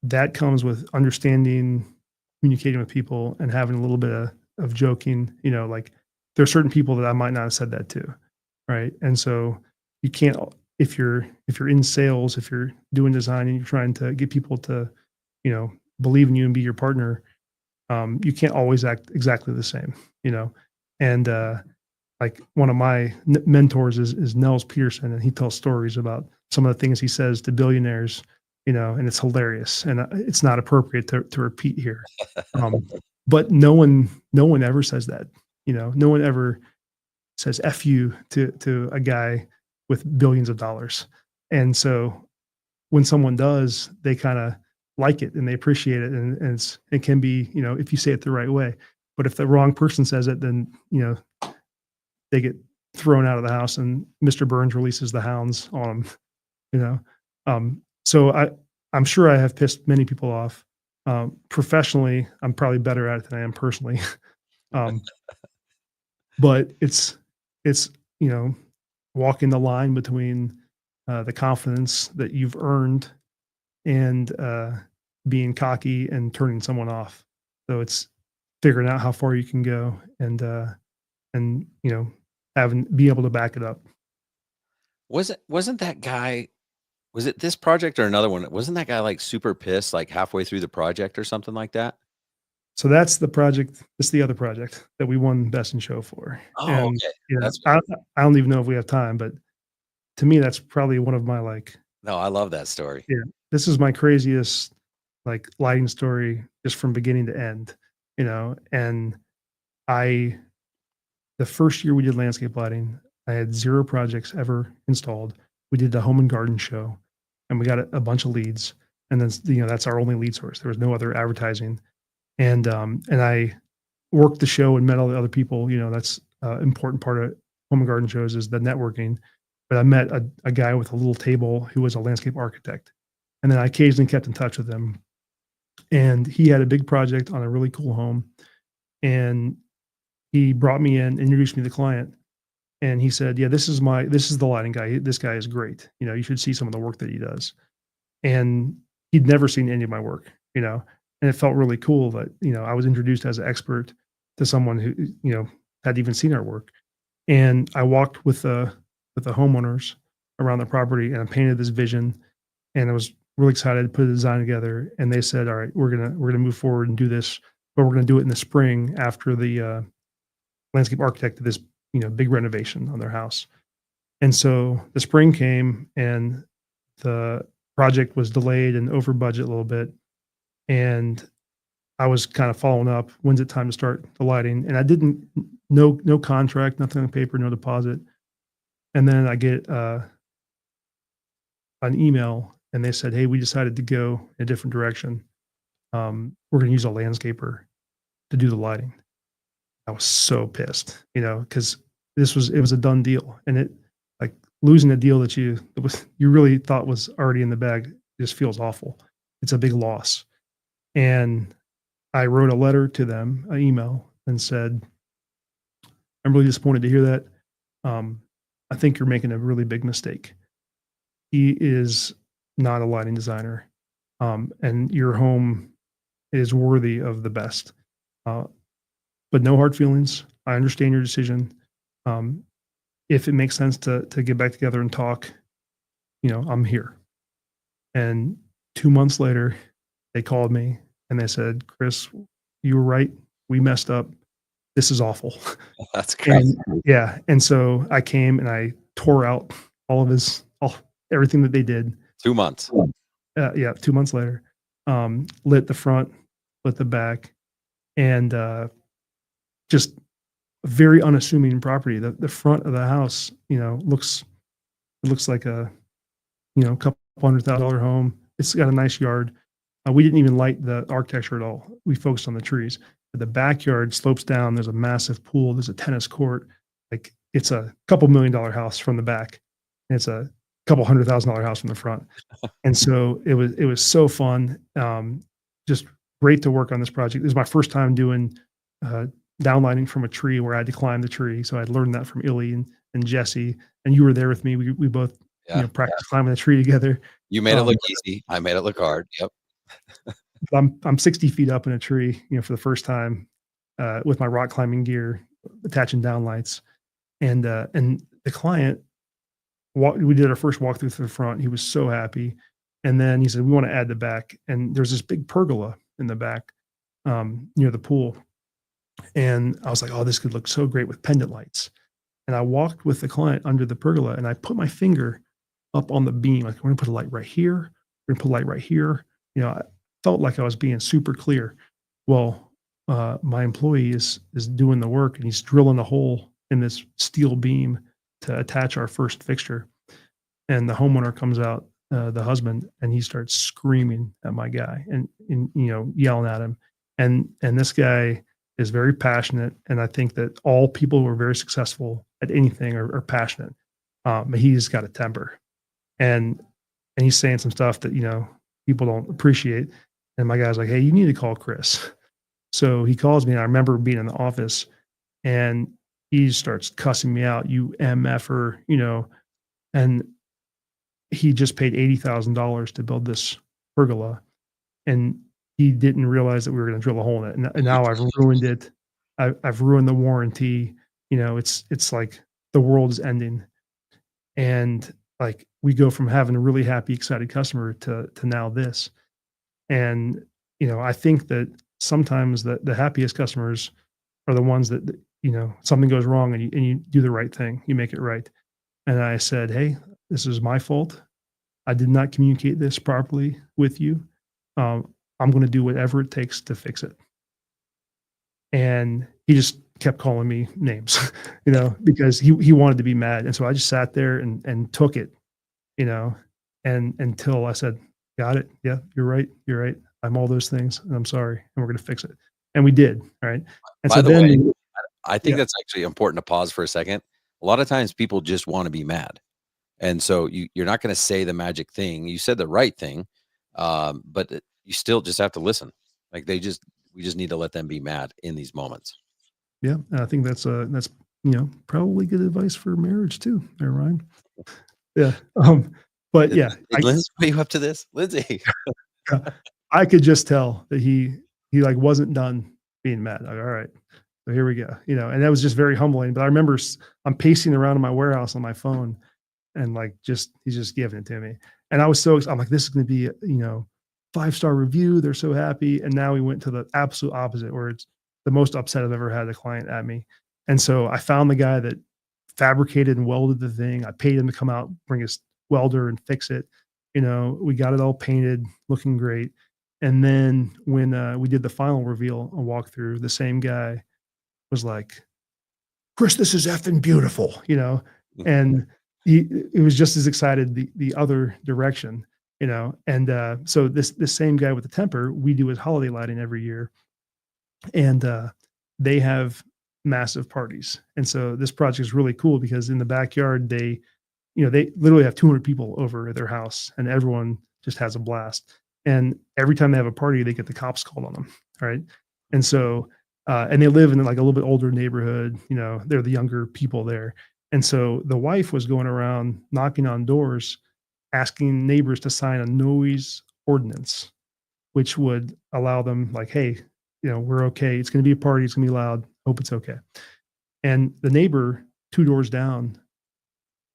that comes with understanding, communicating with people, and having a little bit of joking. You know, like there are certain people that I might not have said that to, right? And so you can't if you're in sales, if you're doing design and you're trying to get people to, you know, believe in you and be your partner, you can't always act exactly the same, you know. And like one of my mentors is Nels Peterson, and he tells stories about some of the things he says to billionaires, you know, and it's hilarious, and it's not appropriate to repeat here. But no one ever says that, you know. No one ever says "f you" to a guy with billions of dollars, and so when someone does, they kind of like it and they appreciate it, and it can be, you know, if you say it the right way. But if the wrong person says it, then you know they get thrown out of the house, and Mr. Burns releases the hounds on them. You know, so I'm sure I have pissed many people off. Professionally, I'm probably better at it than I am personally. um, but it's you know, walking the line between the confidence that you've earned and being cocky and turning someone off. So it's figuring out how far you can go and you know, be able to back it up. Wasn't that guy, was it this project or another one? Wasn't that guy like super pissed like halfway through the project or something like that? So that's the project. It's the other project that we won Best in Show for. Oh, And okay. you know, That's good. I don't even know if we have time, but to me, that's probably one of my like, No, I love that story. yeah, this is my craziest like lighting story just from beginning to end, you know. And I the first year we did landscape lighting, I had 0 projects ever installed. We did the home and garden show, and we got a bunch of leads, and then, you know, that's our only lead source. There was no other advertising, and I worked the show and met all the other people. You know, that's important part of home and garden shows is the networking. But I met a guy with a little table who was a landscape architect, and then I occasionally kept in touch with him. And he had a big project on a really cool home, and he brought me in, introduced me to the client, and he said, "Yeah, this is the lighting guy. This guy is great. You know, you should see some of the work that he does." And he'd never seen any of my work, you know, and it felt really cool that, you know, I was introduced as an expert to someone who, you know, had even seen our work. And I walked with the homeowners around the property, and I painted this vision, and I was really excited to put a design together. And they said, "All right, we're gonna move forward and do this, but we're gonna do it in the spring after the landscape architect did this, you know, big renovation on their house." And so the spring came, and the project was delayed and over budget a little bit. And I was kind of following up, when's it time to start the lighting? And I didn't, no contract, nothing on paper, no deposit. And then I get an email, and they said, "Hey, we decided to go in a different direction. We're going to use a landscaper to do the lighting." I was so pissed, you know, because it was a done deal, and it like losing a deal that you really thought was already in the bag just feels awful. It's a big loss. And I wrote a letter to them, an email, and said, "I'm really disappointed to hear that. I think you're making a really big mistake. He is not a lighting designer, and your home is worthy of the best. Uh, but no hard feelings. I understand your decision. Um, if it makes sense to get back together and talk, you know, I'm here." And 2 months later, they called me and they said, "Chris, you were right. We messed up. This is awful." That's great. And yeah, and so I came and I tore out everything that they did. 2 months. Yeah, 2 months later, lit the front, lit the back, and just a very unassuming property. The front of the house, looks like a couple $100,000 home. It's got a nice yard. We didn't even light the architecture at all. We focused on the trees. But the backyard slopes down. There's a massive pool. There's a tennis court. Like it's a couple $1 million house from the back, and it's a couple $100,000 house from the front. And so it was so fun. Just great to work on this project. It was my first time doing downlighting from a tree where I had to climb the tree. So I learned that from Illy and Jesse, and you were there with me. We both practiced climbing the tree together. You made it look easy. I made it look hard. Yep. I'm 60 feet up in a tree, for the first time, with my rock climbing gear, attaching downlights, and the client, we did our first walkthrough through the front. He was so happy, and then he said, "We want to add the back." And there's this big pergola in the back, near the pool, and I was like, "Oh, this could look so great with pendant lights." And I walked with the client under the pergola, and I put my finger up on the beam, like, "We're gonna put a light right here. We're gonna put a light right here." I felt like I was being super clear. Well, my employee is doing the work, and he's drilling a hole in this steel beam to attach our first fixture. And the homeowner comes out, the husband, and he starts screaming at my guy and yelling at him. And this guy is very passionate. And I think that all people who are very successful at anything are passionate. But he's got a temper, and he's saying some stuff that, people don't appreciate. And my guy's like, "Hey, you need to call Chris." So he calls me, and I remember being in the office, and he starts cussing me out, "You MFer," and he just paid $80,000 to build this pergola, and he didn't realize that we were going to drill a hole in it. And now I've ruined it. I've ruined the warranty. It's like the world is ending. And like, we go from having a really happy, excited customer to now this. And, I think that sometimes the happiest customers are the ones that, something goes wrong and you do the right thing, you make it right. And I said, "Hey, this is my fault. I did not communicate this properly with you. I'm going to do whatever it takes to fix it." And he just kept calling me names, because he wanted to be mad. And so I just sat there and took it, and until I said, "Got it. Yeah, you're right. You're right. I'm all those things, and I'm sorry, and we're going to fix it." And we did. Right. And By so the then, way, I think that's actually important to pause for a second. A lot of times people just want to be mad. And so you're not going to say the magic thing. You said the right thing, but you still just have to listen. Like we just need to let them be mad in these moments. yeah, I think that's probably good advice for marriage too, there, Ryan. Yeah. But yeah, Did Lindsay put you up to this? Lindsay. I could just tell that he like wasn't done being mad. Like, all right, so here we go. And that was just very humbling. But I remember I'm pacing around in my warehouse on my phone, and like he's just giving it to me. And I was I'm like, this is going to be 5-star review. They're so happy. And now we went to the absolute opposite, where it's the most upset I've ever had a client at me. And so I found the guy that fabricated and welded the thing. I paid him to come out, bring his welder and fix it. We got it all painted, looking great. And then when we did the final reveal, a walkthrough, the same guy was like, "Chris, this is effing beautiful," and he was just as excited the other direction, and so this same guy with the temper, we do his holiday lighting every year, and they have massive parties. And so this project is really cool because in the backyard, they literally have 200 people over at their house, and everyone just has a blast. And every time they have a party, they get the cops called on them. Right. And so, and they live in like a little bit older neighborhood, they're the younger people there. And so the wife was going around knocking on doors, asking neighbors to sign a noise ordinance, which would allow them, like, "Hey, we're okay. It's going to be a party. It's going to be loud. Hope it's okay." And the neighbor 2 doors down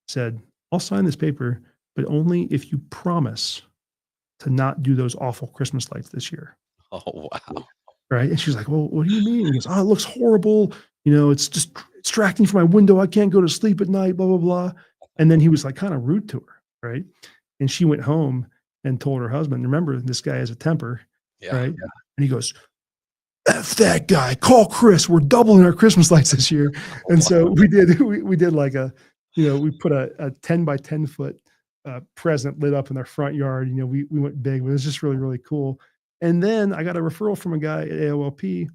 said, "I'll sign this paper, but only if you promise to not do those awful Christmas lights this year." Oh, wow. Right. And she's like, "Well, what do you mean?" He goes, "Oh, it looks horrible. It's just distracting from my window. I can't go to sleep at night, blah, blah, blah." And then he was like kind of rude to her, right? And she went home and told her husband, remember, this guy has a temper, Yeah. right? And he goes, F that guy, call Chris. We're doubling our Christmas lights this year. And so we did like we put a 10 by 10 foot present lit up in their front yard. We went big, but it was just really, really cool. And then I got a referral from a guy at AOLP,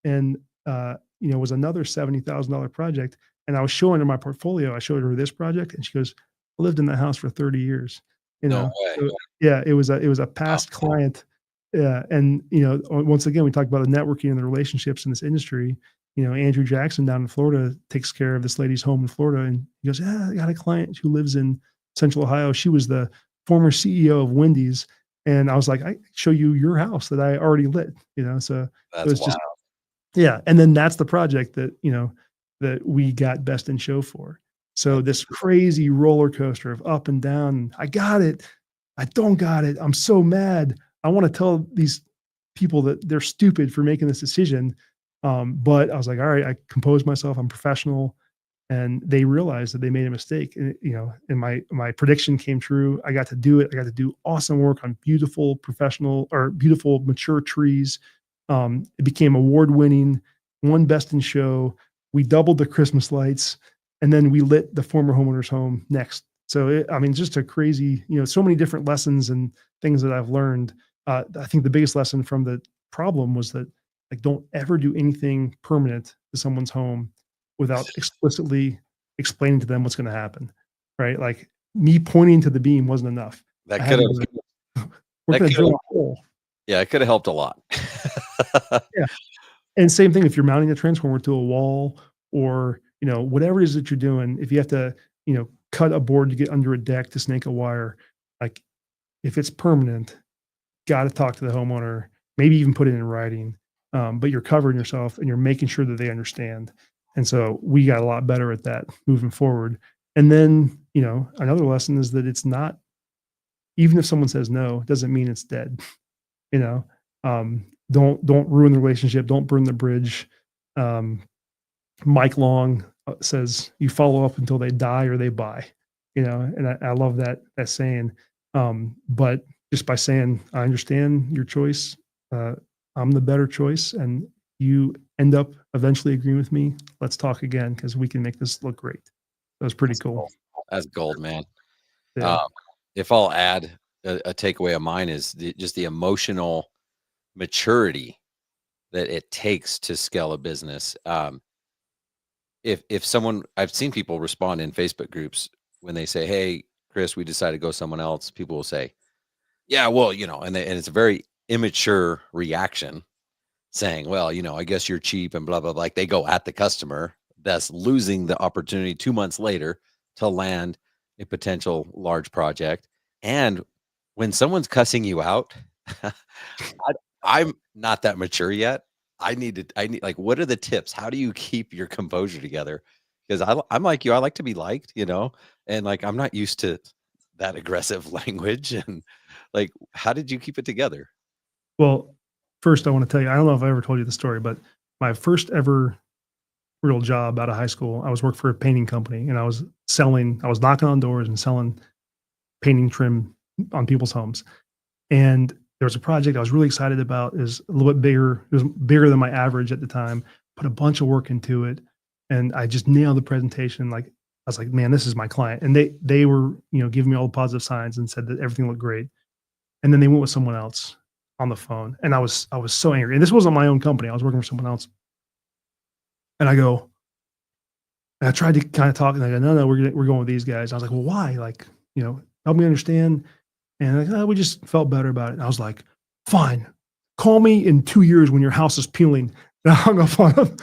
and it was another $70,000 project. And I was showing her my portfolio. I showed her this project, and she goes, I lived in that house for 30 years. No way. So, yeah, it was a past client. Yeah, and once again, we talked about the networking and the relationships in this industry. Andrew Jackson down in Florida takes care of this lady's home in Florida, and he goes, "Yeah, I got a client who lives in Central Ohio. She was the former CEO of Wendy's." And I was like, "I show you your house that I already lit." So it was That's wild. just, yeah. And then that's the project that we got best in show for. So this crazy roller coaster of up and down. I got it. I don't got it. I'm so mad. I want to tell these people that they're stupid for making this decision. But I was like, all right, I composed myself. I'm professional. And they realized that they made a mistake. And my prediction came true. I got to do it. I got to do awesome work on beautiful beautiful mature trees. It became award winning, won best in show. We doubled the Christmas lights, and then we lit the former homeowner's home next. So just a crazy, so many different lessons and things that I've learned. I think the biggest lesson from the problem was that, like, don't ever do anything permanent to someone's home without explicitly explaining to them what's going to happen, right? Like, me pointing to the beam wasn't enough. That could have. We're going to drill a hole. Yeah, it could have helped a lot. Yeah. And same thing if you're mounting a transformer to a wall, or whatever it is that you're doing. If you have to cut a board to get under a deck to snake a wire, like, if it's permanent, got to talk to the homeowner, maybe even put it in writing. But you're covering yourself and you're making sure that they understand. And so we got a lot better at that moving forward. And then, another lesson is that it's not, even if someone says no, it doesn't mean it's dead. Don't ruin the relationship. Don't burn the bridge. Mike Long says, you follow up until they die or they buy, and I love that saying. But just by saying, I understand your choice, I'm the better choice, and you end up eventually agreeing with me, let's talk again, because we can make this look great. That was pretty cool. That's gold, man. Yeah. If I'll add a takeaway of mine is just the emotional maturity that it takes to scale a business. If someone, I've seen people respond in Facebook groups when they say, "Hey, Chris, we decided to go someone else." People will say, "Yeah, well, and it's a very immature reaction, saying, well, I guess you're cheap and blah blah blah." Like, they go at the customer that's losing the opportunity 2 months later to land a potential large project. And when someone's cussing you out, I'm not that mature yet. I need, like, what are the tips? How do you keep your composure together? Because I'm like you, I like to be liked, and, like, I'm not used to that aggressive language. And, like, how did you keep it together? Well, first I want to tell you, I don't know if I ever told you the story, but my first ever real job out of high school, I was working for a painting company, and I was knocking on doors and selling painting trim on people's homes. And there was a project I was really excited about. It was a little bit bigger. It was bigger than my average at the time. Put a bunch of work into it, and I just nailed the presentation. Like, I was like, man, this is my client. And they were, giving me all the positive signs and said that everything looked great. And then they went with someone else on the phone, and I was so angry. And this wasn't my own company. I was working for someone else. And I tried to kind of talk, and I go, no, we're going with these guys. I was like, well, why? Like, help me understand. And like, oh, we just felt better about it. And I was like, fine, call me in 2 years when your house is peeling. And I hung up on them.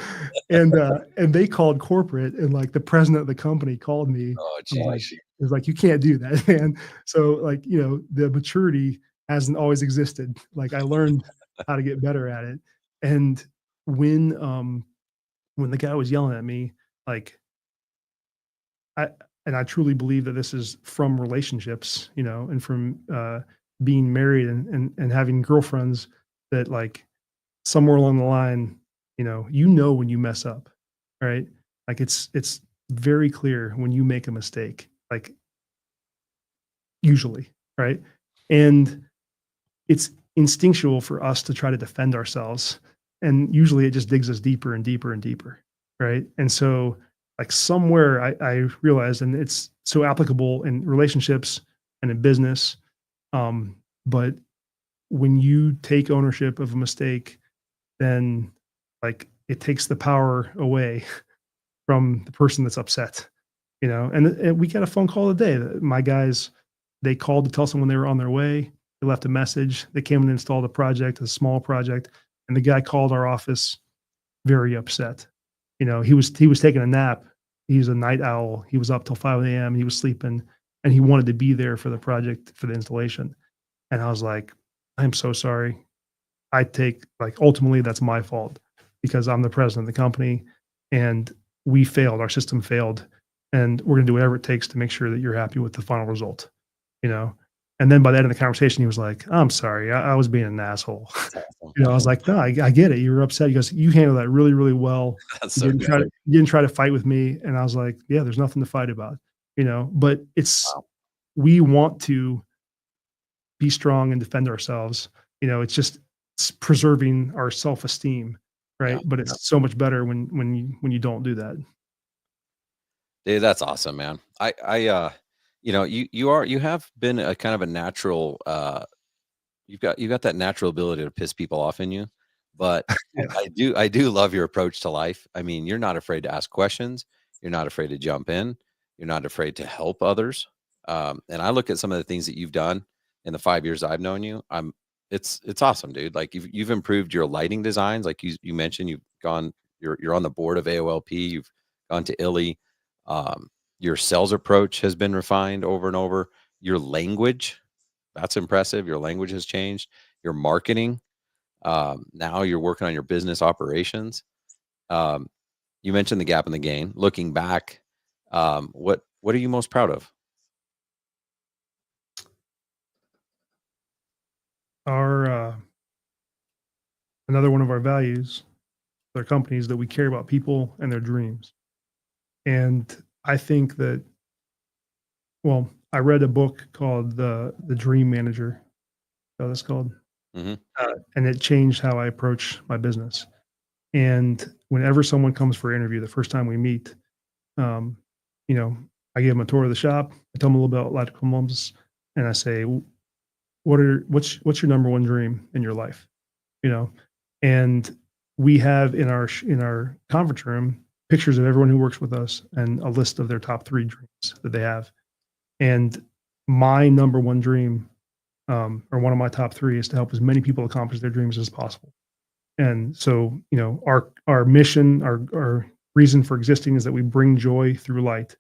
And they called corporate, and, like, the president of the company called me. Oh, Like, geez. it was like, you can't do that, man. So, like, the maturity hasn't always existed. Like, I learned how to get better at it. And when the guy was yelling at me, like, I truly believe that this is from relationships, and from being married and having girlfriends, that, like, somewhere along the line, when you mess up, right? Like, it's very clear when you make a mistake, like usually, right? And it's instinctual for us to try to defend ourselves. And usually it just digs us deeper and deeper and deeper, right? And so, like, somewhere I realized, and it's so applicable in relationships and in business, but when you take ownership of a mistake, then like it takes the power away from the person that's upset, you know. And we got a phone call today. My guys, they called to tell someone they were on their way. They left a message. They came and installed a project, a small project, and the guy called our office very upset. You know, he was taking a nap. He's a night owl. He was up till 5 a.m. He was sleeping, and he wanted to be there for the project, for the installation. And I was like, I'm so sorry. I take, like, ultimately that's my fault because I'm the president of the company and we failed. Our system failed, and we're going to do whatever it takes to make sure that you're happy with the final result, you know? And then by the end of the conversation, he was like, I'm sorry. I was being an asshole. That's awesome. You know, I was like, no, I get it. You were upset. He goes, you handled that really, really well. That's You so didn't try good. to, you didn't try to fight with me. And I was like, yeah, there's nothing to fight about, you know, but Wow. we want to be strong and defend ourselves. You know, it's preserving our self-esteem, Yeah. right? But it's so much better when you don't do that. Dude, that's awesome, man. You have been a kind of a natural, you've got that natural ability to piss people off in you, but Yeah. I do love your approach to life. I mean, you're not afraid to ask questions. You're not afraid to jump in. You're not afraid to help others. And I look at some of the things that you've done in the 5 years I've known you. It's awesome, dude. Like you've improved your lighting designs. Like you mentioned, you're on the board of AOLP. You've gone to ILI. Your sales approach has been refined over and over. Your language, that's impressive. Your language has changed. Your marketing. Now you're working on your business operations. Um, you mentioned the gap in the gain. Looking back, what are you most proud of? Our Another one of our values, our companies, that we care about people and their dreams. And I think that, well, I read a book called The Dream Manager. That's that's called, Hmm. and it changed how I approach my business. And whenever someone comes for an interview, the first time we meet, um, you know, I give them a tour of the shop. I tell them a little bit about electrical problems, and I say, what's your number one dream in your life? You know, and we have in our conference room pictures of everyone who works with us and a list of their top three dreams that they have. And my number one dream, or one of my top three, is to help as many people accomplish their dreams as possible. And so, you know, our mission, our reason for existing is that we bring joy through light,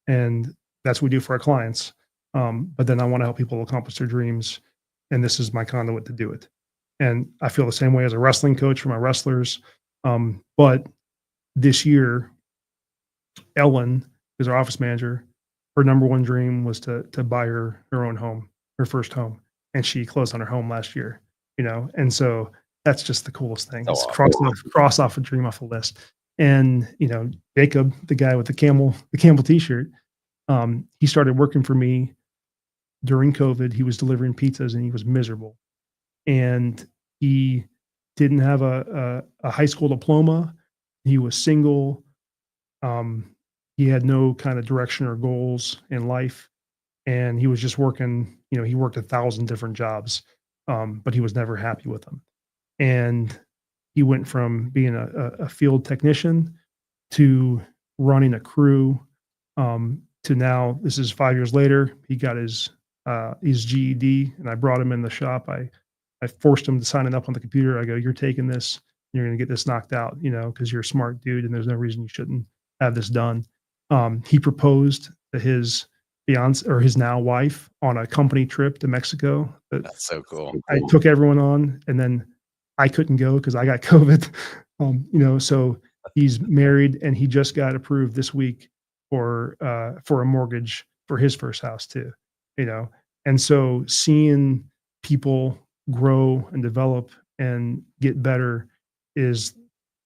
and that's what we do for our clients. But then I want to help people accomplish their dreams, and this is my conduit to do it. And I feel the same way as a wrestling coach for my wrestlers. But this year, Ellen, who's our office manager, her number one dream was to buy her own home, her first home, and she closed on her home last year. You know, and so that's just the coolest thing. So It's awesome. cross off a dream off a list. And you know, Jacob, the guy with the camel T-shirt, he started working for me during COVID. He was delivering pizzas and he was miserable. And he didn't have a high school diploma. He was single. Um, he had no kind of direction or goals in life, and he was just working. You know, he worked 1,000 different jobs, but he was never happy with them. And he went from being a field technician to running a crew, to now, this is 5 years later, he got his GED, and I brought him in the shop. I forced him to sign it up on the computer. I go, you're taking this, you're going to get this knocked out, you know, because you're a smart dude and there's no reason you shouldn't have this done. He proposed to his fiance, or his now wife, on a company trip to Mexico that That's so cool. I took everyone on, and then I couldn't go because I got COVID. You know, so he's married and he just got approved this week for a mortgage for his first house too. You know, and so seeing people grow and develop and get better is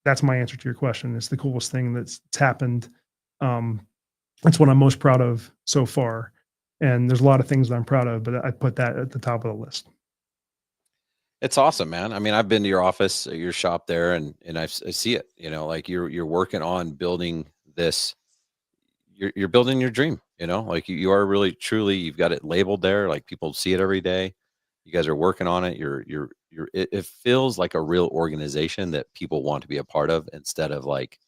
that's my answer to your question. It's the coolest thing that's happened, um, That's what I'm most proud of so far. And there's a lot of things that I'm proud of, but I put that at the top of the list. It's awesome, man. I mean, I've been to your office, your shop there, and I see it. You know, like you're working on building this. You're building your dream. You know, like you are really truly. You've got it labeled there. Like people see it every day. You guys are working on it. It feels like a real organization that people want to be a part of instead of like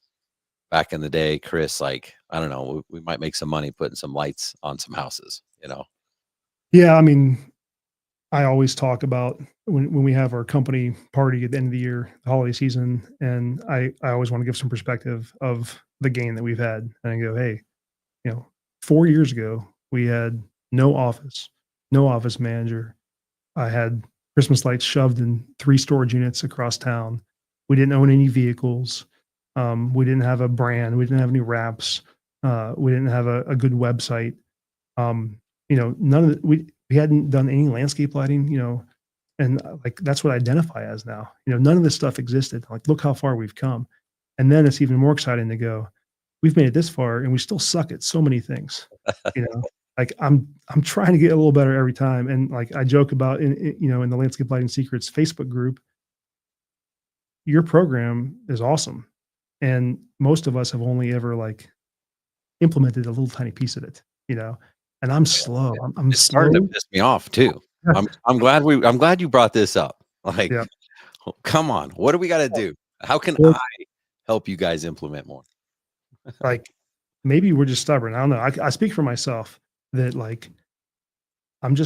back in the day, Chris. Like I don't know, we might make some money putting some lights on some houses. You know. Yeah, I mean, I always talk about when we have our company party at the end of the year, the holiday season, and I always want to give some perspective of the gain that we've had. And I go, hey, 4 years ago we had no office, no office manager. I had Christmas lights shoved in 3 storage units across town. We didn't own any vehicles. We didn't have a brand. We didn't have any wraps. We didn't have a good website. None of we hadn't done any landscape lighting, and like that's what I identify as now. None of this stuff existed. Like, look how far we've come. And then it's even more exciting to go, we've made it this far and we still suck at so many things. You know, like I'm trying to get a little better every time. And like I joke about in the Landscape Lighting Secrets Facebook group, your program is awesome. And most of us have only ever like implemented a little tiny piece of it, and I'm slow. I'm It's starting to slow. piss me off too. I'm glad you brought this up. Like, Yeah. come on, what do we got to do? How can Well, I help you guys implement more? like maybe we're just stubborn. I don't know. I speak for myself that like I'm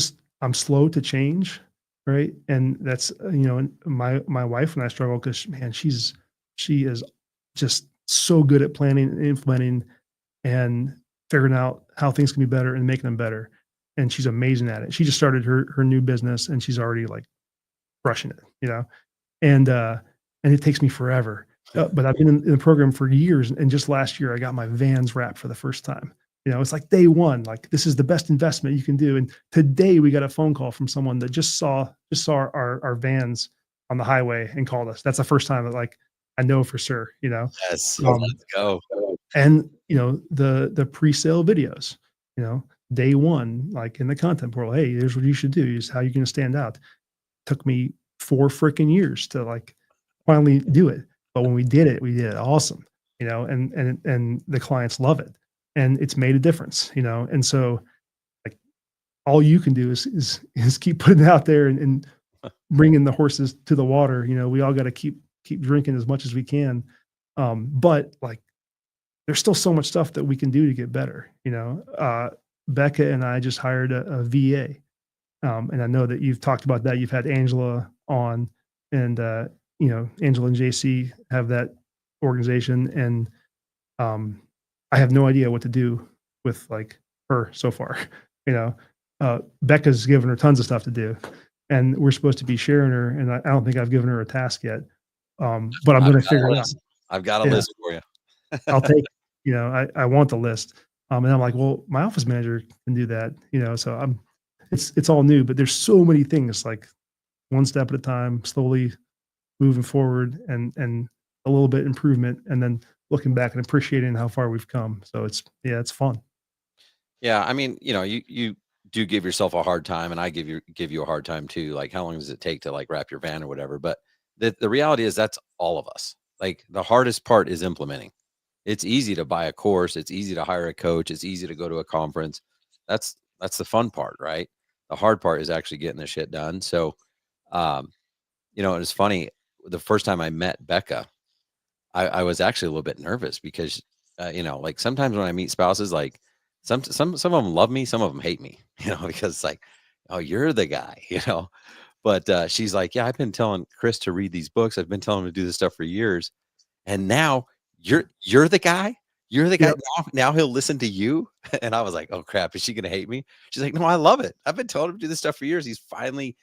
slow to change, right? And that's and my wife and I struggle because man, she is just so good at planning and implementing and figuring out how things can be better and making them better. And she's amazing at it. She just started her new business and she's already like crushing it, and it takes me forever. But I've been in the program for years, and just last year I got my vans wrapped for the first time. It's like day one, like this is the best investment you can do. And today we got a phone call from someone that just saw our vans on the highway and called us. That's the first time that like I know for sure, Yes, Um, let's go. and the pre-sale videos, day one, like in the content portal, hey, here's what you should do. Is how you're going to stand out. Took me 4 freaking years to like finally do it. But when we did it awesome, and the clients love it. And it's made a difference, And so like all you can do is keep putting it out there and bringing the horses to the water. We all got to keep drinking as much as we can. But like there's still so much stuff that we can do to get better. Becca and I just hired a VA. And I know that you've talked about that. You've had Angela on, and Angela and JC have that organization, and I have no idea what to do with like her so far. Becca's given her tons of stuff to do, and we're supposed to be sharing her, and I don't think I've given her a task yet. But I'm going to figure it out. I've got a Yeah. list for you. I'll take, I want the list. And I'm like, well, my office manager can do that, so it's all new, but there's so many things like one step at a time, slowly moving forward and a little bit improvement. And then looking back and appreciating how far we've come. So it's fun. Yeah, I mean, you do give yourself a hard time, and I give you a hard time too. Like, how long does it take to like wrap your van or whatever? But the reality is that's all of us. Like, the hardest part is implementing. It's easy to buy a course. It's easy to hire a coach. It's easy to go to a conference. That's the fun part, right? The hard part is actually getting the shit done. So, um, it's funny. The first time I met Becca, I was actually a little bit nervous because, like sometimes when I meet spouses, like some of them love me, some of them hate me, because it's like, oh, you're the guy, But she's like, yeah, I've been telling Chris to read these books. I've been telling him to do this stuff for years, and now you're the guy. You're the guy. Yep. Now he'll listen to you. And I was like, oh crap, is she gonna hate me? She's like, no, I love it. I've been telling him to do this stuff for years. He's finally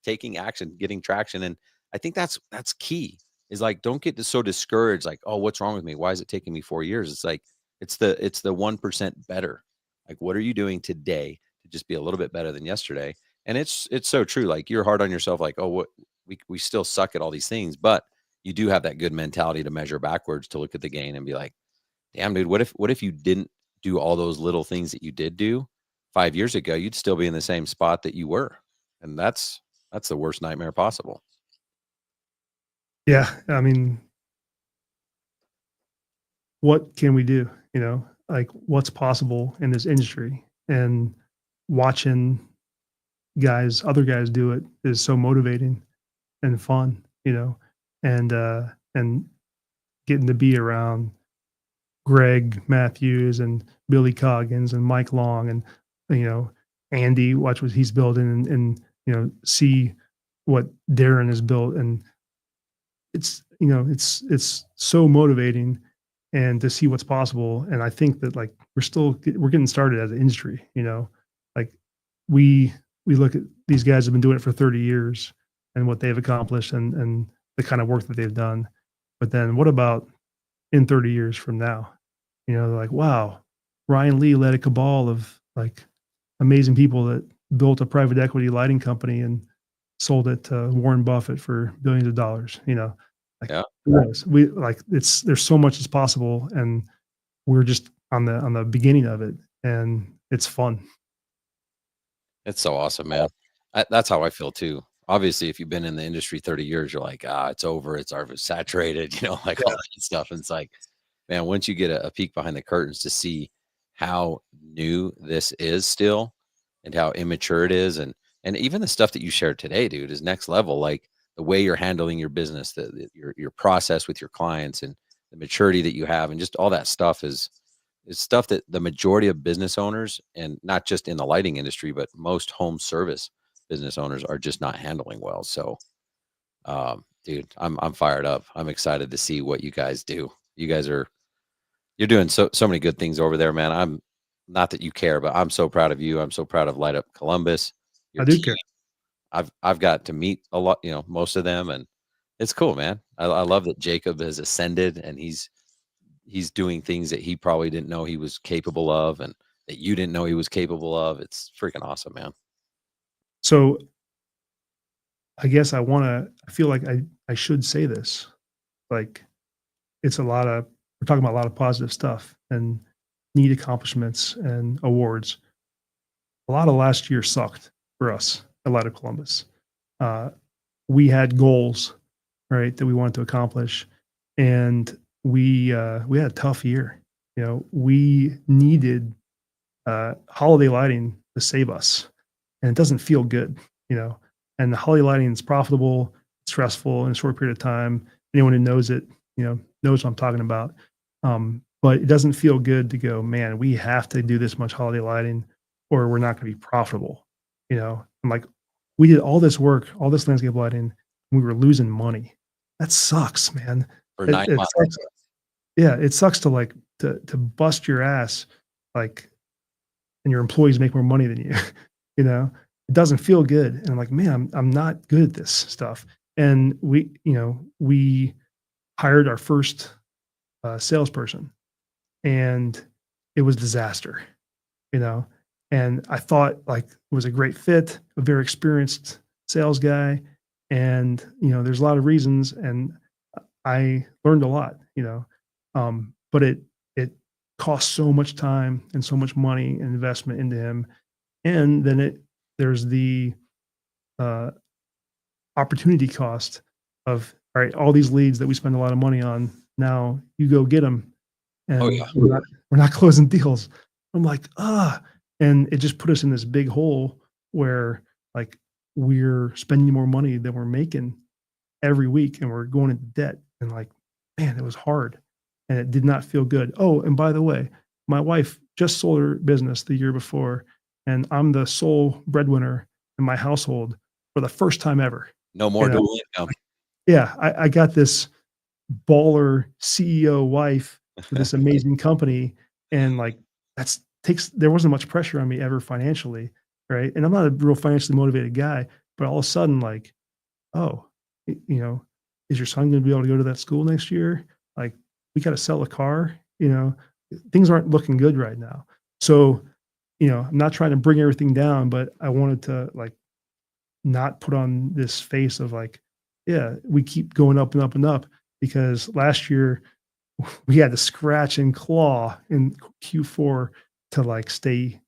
taking action, getting traction. And I think that's key, is like, don't get so discouraged. Like, oh, what's wrong with me? Why is it taking me 4 years? It's like, it's the 1% better. Like, what are you doing today to just be a little bit better than yesterday? And it's so true. Like, you're hard on yourself. Like, oh, what we still suck at all these things, but you do have that good mentality to measure backwards, to look at the gain and be like, damn, dude, what if you didn't do all those little things that you did do 5 years ago, you'd still be in the same spot that you were. And that's the worst nightmare possible. Yeah. I mean, what can we do? Like what's possible in this industry, and watching other guys do it is so motivating and fun, and getting to be around Greg Matthews and Billy Coggins and Mike Long and, you know, Andy, watch what he's building, and see what Darren has built. And it's so motivating, and to see what's possible. And I think that, like, we're getting started as an industry, like we look at these guys have been doing it for 30 years and what they've accomplished, and the kind of work that they've done. But then what about in 30 years from now? They're like, wow, Ryan Lee led a cabal of like amazing people that built a private equity lighting company and sold it to Warren Buffett for billions of dollars. Like, Yeah. who knows? There's so much that's possible, and we're just on the beginning of it, and it's fun. It's so awesome, man. That's how I feel too. Obviously, if you've been in the industry 30 years, you're like, it's over. It's saturated, like all that stuff. And it's like, man, once you get a peek behind the curtains to see how new this is still and how immature it is. And even the stuff that you shared today, dude, is next level. Like the way you're handling your business, your process with your clients, and the maturity that you have, and just all that stuff is stuff that the majority of business owners, and not just in the lighting industry, but most home service business owners, are just not handling well. So, dude, I'm fired up. I'm excited to see what you guys do. You're doing so many good things over there, man. I'm not that you care, but I'm so proud of you. I'm so proud of Light Up Columbus. I Your do team. care. I've got to meet a lot, most of them, and it's cool, man. I love that Jacob has ascended, and he's doing things that he probably didn't know he was capable of, and that you didn't know he was capable of. It's freaking awesome, man. So I guess I feel like I should say this. Like, we're talking about a lot of positive stuff and neat accomplishments and awards. A lot of last year sucked for us at Light Up Columbus. We had goals, right, that we wanted to accomplish, and we had a tough year. We needed holiday lighting to save us, and it doesn't feel good. And the holiday lighting is profitable, stressful in a short period of time. Anyone who knows it, knows what I'm talking about. But it doesn't feel good to go, man, we have to do this much holiday lighting or we're not going to be profitable. I'm like, we did all this work, all this landscape lighting, and we were losing money. That sucks, man. For It 9 months. sucks. Yeah, it sucks to to bust your ass, like, and your employees make more money than you. It doesn't feel good. And I'm like, man, I'm not good at this stuff. And we hired our first salesperson, and it was a disaster. And I thought, like, it was a great fit, a very experienced sales guy, and there's a lot of reasons, and I learned a lot. But it cost so much time and so much money and investment into him, and then there's the opportunity cost of, all right, all these leads that we spend a lot of money on, now you go get them, and Oh, yeah. we're not closing deals. I'm like, and it just put us in this big hole where, like, we're spending more money than we're making every week, and we're going into debt. And, like, man, it was hard, and it did not feel good. Oh, and by the way, my wife just sold her business the year before, and I'm the sole breadwinner in my household for the first time ever. No more dual income. Yeah, I got this baller CEO wife for this amazing company, and, like, there wasn't much pressure on me ever financially, right? And I'm not a real financially motivated guy, but all of a sudden, like, oh, is your son going to be able to go to that school next year? Like, we got to sell a car. Things aren't looking good right now. So, I'm not trying to bring everything down, but I wanted to, like, not put on this face of, like, yeah, we keep going up and up and up, because last year we had to scratch and claw in Q4 to like stay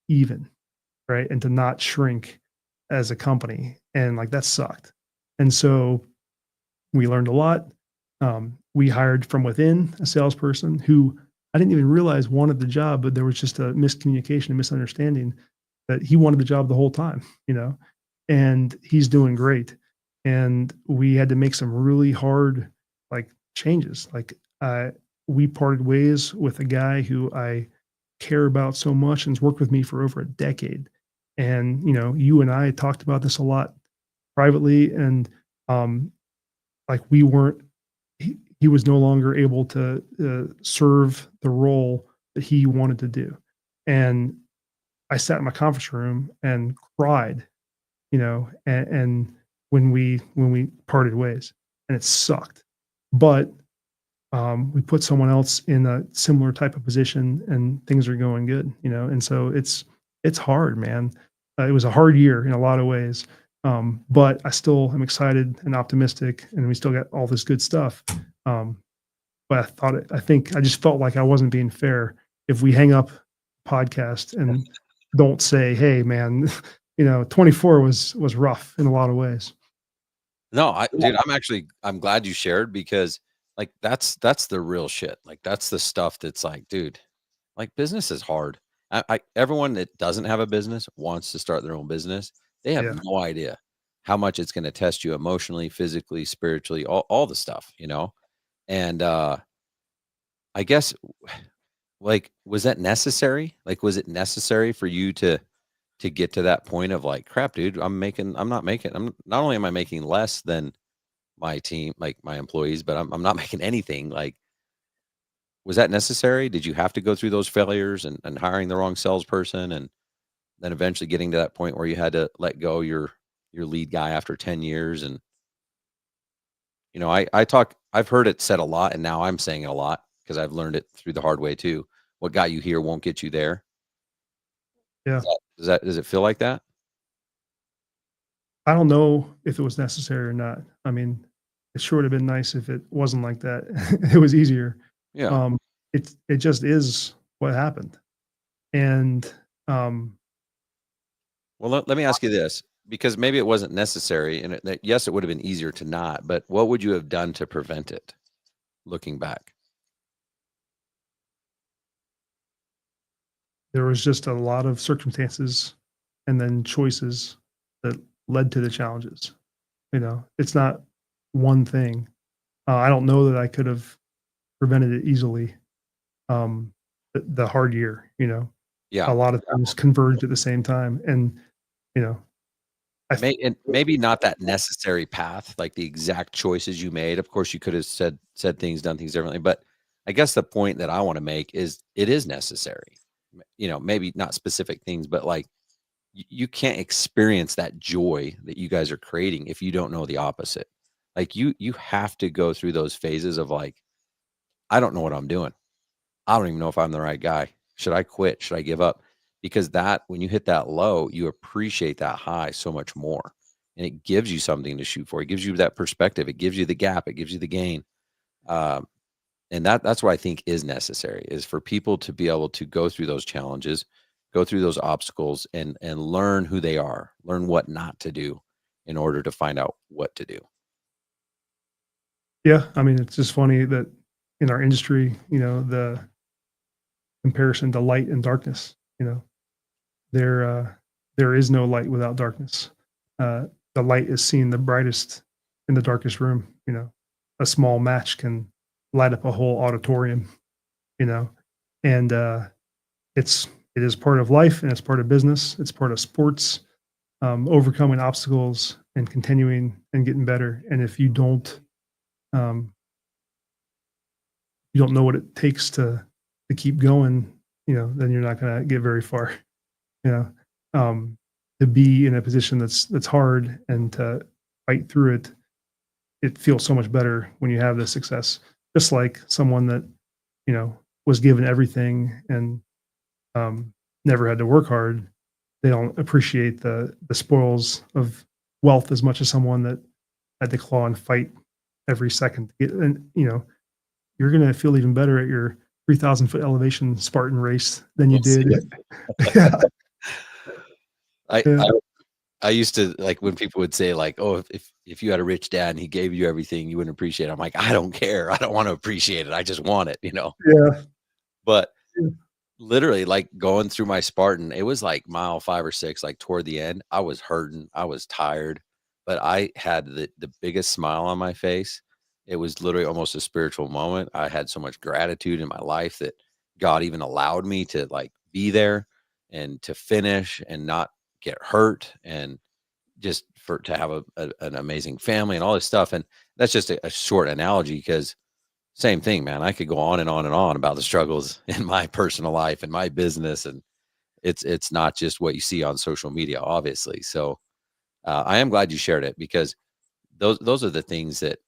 even, right? And to not shrink as a company. And like that sucked. And so we learned a lot. We hired from within a salesperson who I didn't even realize wanted the job, but there was just a miscommunication, a misunderstanding that he wanted the job the whole time, and he's doing great. And we had to make some really hard like changes. Like we parted ways with a guy who I care about so much and's worked with me for over a decade. And you and I talked about this a lot privately, and um, like we weren't. He was no longer able to serve the role that he wanted to do, and I sat in my conference room and cried, and when we parted ways, and it sucked. But we put someone else in a similar type of position, and things are going good, and so it's hard, man. It was a hard year in a lot of ways, but I still am excited and optimistic, and we still got all this good stuff. Um, but I think I just felt like I wasn't being fair if we hang up podcast and don't say, "Hey, man, 24 was rough in a lot of ways." No, dude, I'm glad you shared because like that's the real shit. Like that's the stuff that's like, dude, like business is hard. Everyone that doesn't have a business wants to start their own business. They have Yeah, no idea how much it's going to test you emotionally, physically, spiritually, all the stuff, And I guess like was that necessary? Like was it necessary for you to get to that point of like, crap, dude, I'm not only am I making less than my team, like my employees, but I'm not making anything. Like, was that necessary? Did you have to go through those failures and hiring the wrong salesperson and then eventually getting to that point where you had to let go your lead guy after 10 years? And I've heard it said a lot and now I'm saying it a lot because I've learned it through the hard way too. What got you here won't get you there. yeah. Does it feel like that? I don't know if it was necessary or not. I mean, it sure would have been nice if it wasn't like that. It was easier. Yeah. Um, it just is what happened, and um, Well, let me ask you this, because maybe it wasn't necessary, and yes, it would have been easier to not. But what would you have done to prevent it? Looking back, there was just a lot of circumstances and then choices that led to the challenges. It's not one thing. I don't know that I could have prevented it easily. The hard year, yeah, a lot of things converged at the same time, and you know, I th- and maybe not that necessary path, like the exact choices you made. Of course, you could have said things, done things differently. But I guess the point that I want to make is it is necessary. Maybe not specific things, but like you can't experience that joy that you guys are creating if you don't know the opposite. Like you have to go through those phases of like, I don't know what I'm doing. I don't even know if I'm the right guy. Should I quit? Should I give up? Because that when you hit that low, you appreciate that high so much more. And it gives you something to shoot for. It gives you that perspective. It gives you the gap. It gives you the gain. Um, and that's what I think is necessary is for people to be able to go through those challenges, go through those obstacles and learn who they are, learn what not to do in order to find out what to do. yeah, I mean, it's just funny that in our industry, the comparison to light and darkness, there is no light without darkness. The light is seen the brightest in the darkest room. A small match can light up a whole auditorium. You know, and it is part of life and it's part of business. It's part of sports. Overcoming obstacles and continuing and getting better. And if um, you don't know what it takes to keep going, then you're not going to get very far. You know, to be in a position that's hard and to fight through it, it feels so much better when you have the success. Just like someone that was given everything and never had to work hard, they don't appreciate the spoils of wealth as much as someone that had to claw and fight every second to get, and you're going to feel even better at your 3,000-foot elevation Spartan race than you We'll see. did. Yeah. I, Yeah. I I used to like when people would say like, "Oh, if you had a rich dad and he gave you everything, you wouldn't appreciate it." I'm like, I don't care. I don't want to appreciate it. I just want it. Yeah. But Yeah. literally, like going through my Spartan, it was like mile 5 or 6, like toward the end. I was hurting. I was tired, but I had the biggest smile on my face. It was literally almost a spiritual moment. I had so much gratitude in my life that God even allowed me to like be there and to finish and not get hurt and just for to have an amazing family and all this stuff. And that's just a short analogy because same thing, man. I could go on and on and on about the struggles in my personal life and my business, and it's not just what you see on social media, obviously. So I am glad you shared it because those are the things that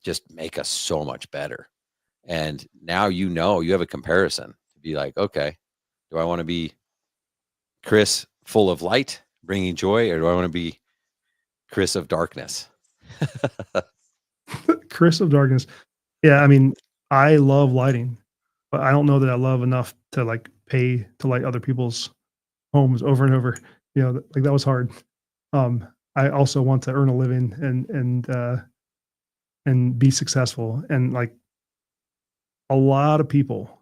just make us so much better. And now you have a comparison to be like, okay, do I want to be Chris full of light, bringing joy, or do I want to be Chris of darkness? Chris of darkness. Yeah. I mean, I love lighting, but I don't know that I love enough to like pay to light other people's homes over and over. Like that was hard. I also want to earn a living and be successful. And like a lot of people,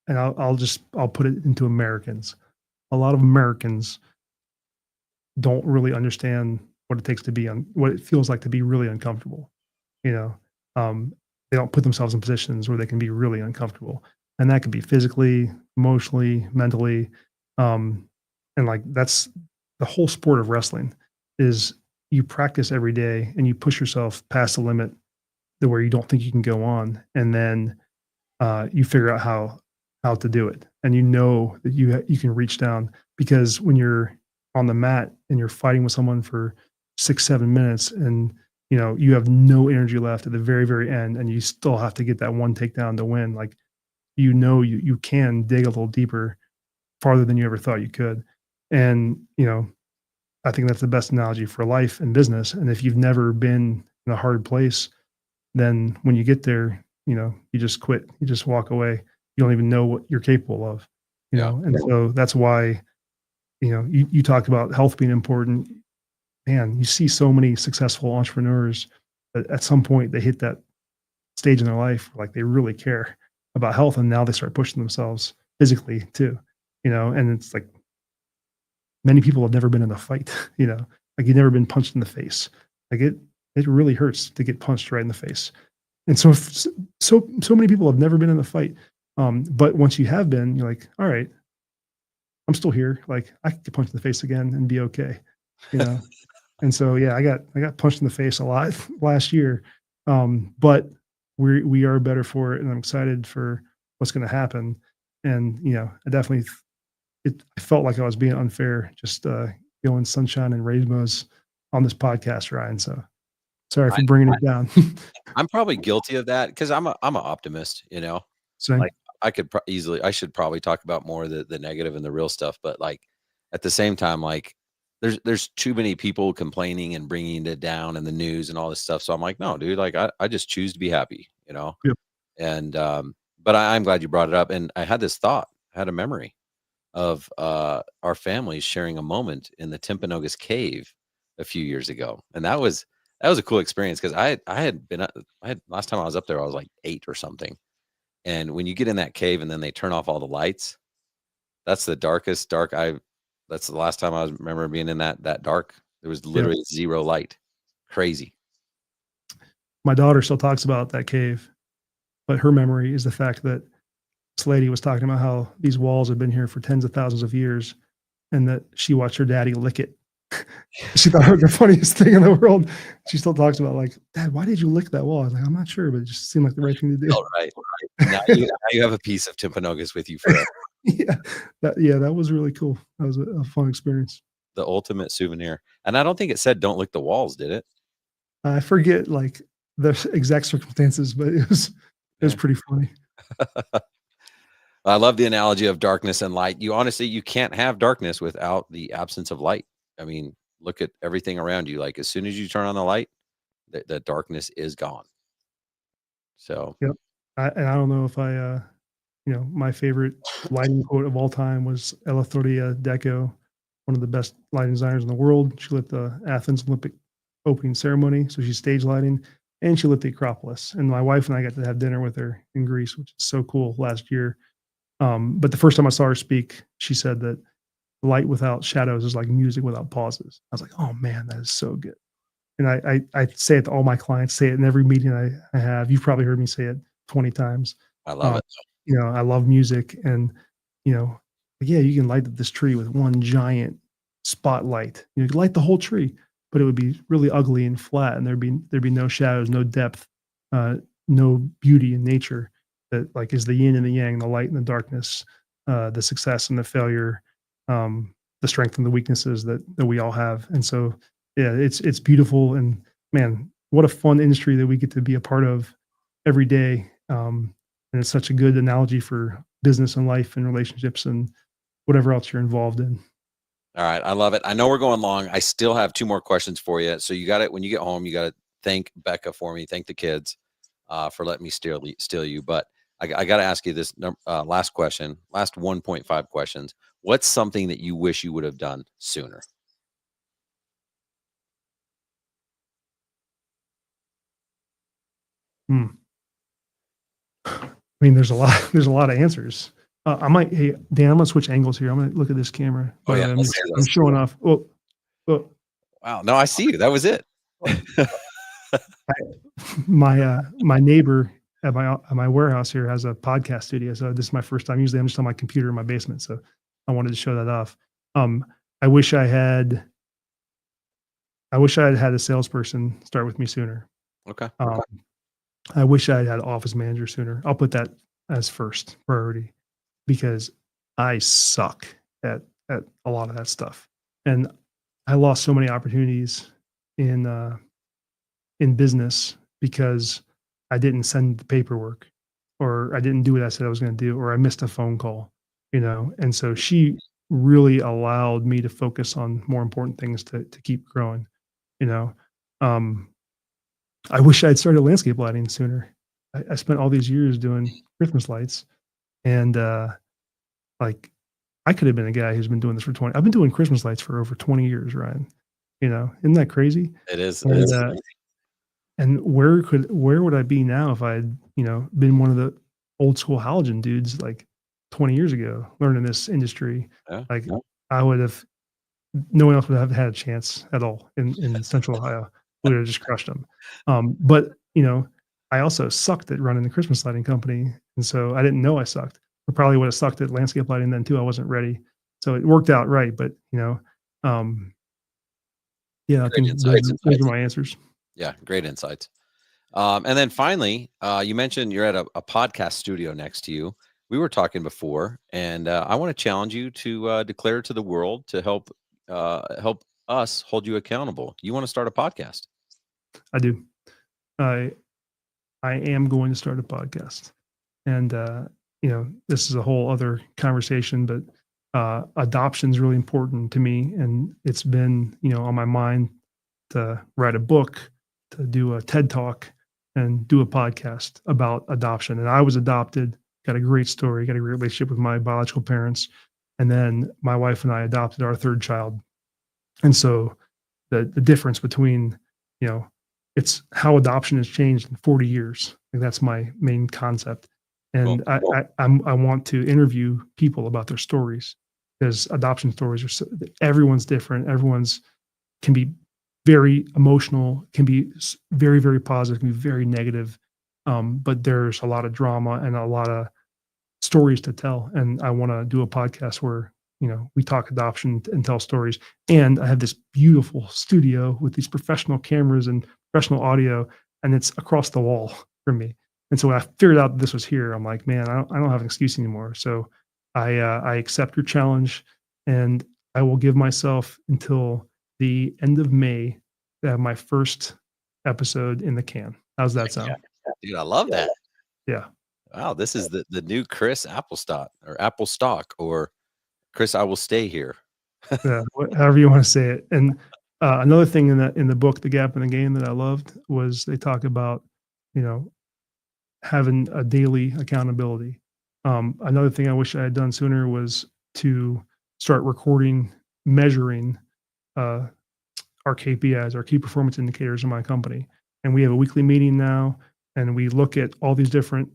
and I'll put it into Americans. A lot of Americans don't really understand what it takes to be what it feels like to be really uncomfortable. You know, they don't put themselves in positions where they can be really uncomfortable, and that could be physically, emotionally, mentally, and like that's the whole sport of wrestling. Is you practice every day and you push yourself past the limit to where you don't think you can go on, and then you figure out how to do it, and you know that you can reach down because when you're on the mat and you're fighting with someone for 6 7 minutes and you have no energy left at the very very end and you still have to get that one takedown to win, like you can dig a little deeper, farther than you ever thought you could. And I think that's the best analogy for life and business. And if you've never been in a hard place, then when you get there, you just quit. You just walk away. You don't even know what you're capable of, Yeah. And so that's why, you talked about health being important. Man, you see so many successful entrepreneurs that at some point they hit that stage in their life, like they really care about health. And now they start pushing themselves physically too, and it's like many people have never been in a fight, like you've never been punched in the face. Like it really hurts to get punched right in the face. And so many people have never been in a fight. But once you have been, you're like, all right, I'm still here. Like I could get punched in the face again and be okay. You know? And so yeah, I got punched in the face a lot last year. But we are better for it, and I'm excited for what's gonna happen. And I definitely I felt like I was being unfair, just going sunshine and rainbows on this podcast, Ryan. So sorry for bringing it down. I'm probably guilty of that because I'm an optimist, So like I could I should probably talk about more of the negative and the real stuff, but like at the same time, like there's too many people complaining and bringing it down in the news and all this stuff. So I'm like, no, dude, like I just choose to be happy. Yep. And but I'm glad you brought it up. And I had this thought, I had a memory of our families sharing a moment in the Timpanogos cave a few years ago, and that was a cool experience because I had been I had last time I was up there I was like 8 or something, and when you get in that cave and then they turn off all the lights, that's the darkest dark I that's the last time I remember being in that dark. There was Yep. literally zero light. Crazy. My daughter still talks about that cave, but her memory is the fact that this lady was talking about how these walls have been here for tens of thousands of years and that she watched her daddy lick it. She thought it was the funniest thing in the world. She still talks about like, Dad, why did you lick that wall? I was like, I'm not sure, but it just seemed like the right thing to do. All right. Now you have a piece of Timpanogos with you forever. Yeah, that was really cool. That was a fun experience. The ultimate souvenir. And I don't think it said don't lick the walls, did it? I forget like the exact circumstances, but it was pretty funny. I love the analogy of darkness and light. You can't have darkness without the absence of light. I mean, look at everything around you. Like as soon as you turn on the light, the darkness is gone. So Yep. And I don't know if my favorite lighting quote of all time was Eleftheria Deco, one of the best lighting designers in the world. She lit the Athens Olympic opening ceremony, so she's stage lighting, and she lit the Acropolis. And my wife and I got to have dinner with her in Greece, which is so cool last year. But the first time I saw her speak, she said that light without shadows is like music without pauses. I was like, oh man, that is so good. And I say it to all my clients, say it in every meeting I have. You've probably heard me say it 20 times. I love it. I love music, and yeah, you can light up this tree with one giant spotlight. You could light the whole tree, but it would be really ugly and flat, and there'd be no shadows, no depth, no beauty in nature that like is the yin and the yang, the light and the darkness, the success and the failure, the strength and the weaknesses that we all have. And so, yeah, it's beautiful, and man, what a fun industry that we get to be a part of every day. And it's such a good analogy for business and life and relationships and whatever else you're involved in. All right. I love it. I know we're going long. I still have 2 more questions for you. So you got it. When you get home, you got to thank Becca for me. Thank the kids for letting me steal you. But I got to ask you this last question, last 1.5 questions. What's something that you wish you would have done sooner? I mean, there's a lot of answers. Hey, Dan, I'm gonna switch angles here. I'm gonna look at this camera. Oh, yeah. I'm showing off. Well, wow. No, I see you. That was it. my neighbor at my warehouse here has a podcast studio. So this is my first time. Usually I'm just on my computer in my basement. So I wanted to show that off. I wish I had had a salesperson start with me sooner. Okay. I wish I had had an office manager sooner. I'll put that as first priority because I suck at a lot of that stuff. And I lost so many opportunities in business because I didn't send the paperwork, or I didn't do what I said I was going to do, or I missed a phone call, And so she really allowed me to focus on more important things to keep growing, I wish I'd started landscape lighting sooner. I spent all these years doing Christmas lights, and like I could have been a guy who's been doing this for 20. I've been doing Christmas lights for over 20 years, Ryan. Isn't that crazy? It is. And where would I be now if I had, been one of the old school halogen dudes like 20 years ago, learning this industry? Yeah. I would have, no one else would have had a chance at all in Central Ohio. We would have just crushed them. But I also sucked at running the Christmas lighting company, and so I didn't know I sucked. I probably would have sucked at landscape lighting then too. I wasn't ready, so it worked out right. But yeah, I think those are my answers. Yeah, great insights. And then finally, you mentioned you're at a podcast studio next to you. We were talking before, and I want to challenge you to declare to the world to help us hold you accountable. You want to start a podcast? I do. I am going to start a podcast, and this is a whole other conversation, but adoption is really important to me, and it's been on my mind to write a book, to do a TED Talk, and do a podcast about adoption. And I was adopted, got a great story, got a great relationship with my biological parents, and then my wife and I adopted our 3rd child. And so the difference between, it's how adoption has changed in 40 years. Like that's my main concept. And I want to interview people about their stories, because adoption stories are everyone's different. Everyone's can be very emotional, can be very, very positive, can be very negative. But there's a lot of drama and a lot of stories to tell. And I want to do a podcast where we talk adoption and tell stories. And I have this beautiful studio with these professional cameras and professional audio, and it's across the wall from me. And so when I figured out this was here, I'm like, man, I don't have an excuse anymore. So I accept your challenge, and I will give myself until the end of May to have my first episode in the can. How's that sound? Dude, I love that. Yeah. Wow, this is the new Chris Apfelstadt, or Applestock, or Chris, I will stay here. Yeah, however you want to say it. And another thing in the book, The Gap in the Game, that I loved was they talk about, having a daily accountability. Another thing I wish I had done sooner was to start recording, measuring our KPIs, our key performance indicators in my company. And we have a weekly meeting now, and we look at all these different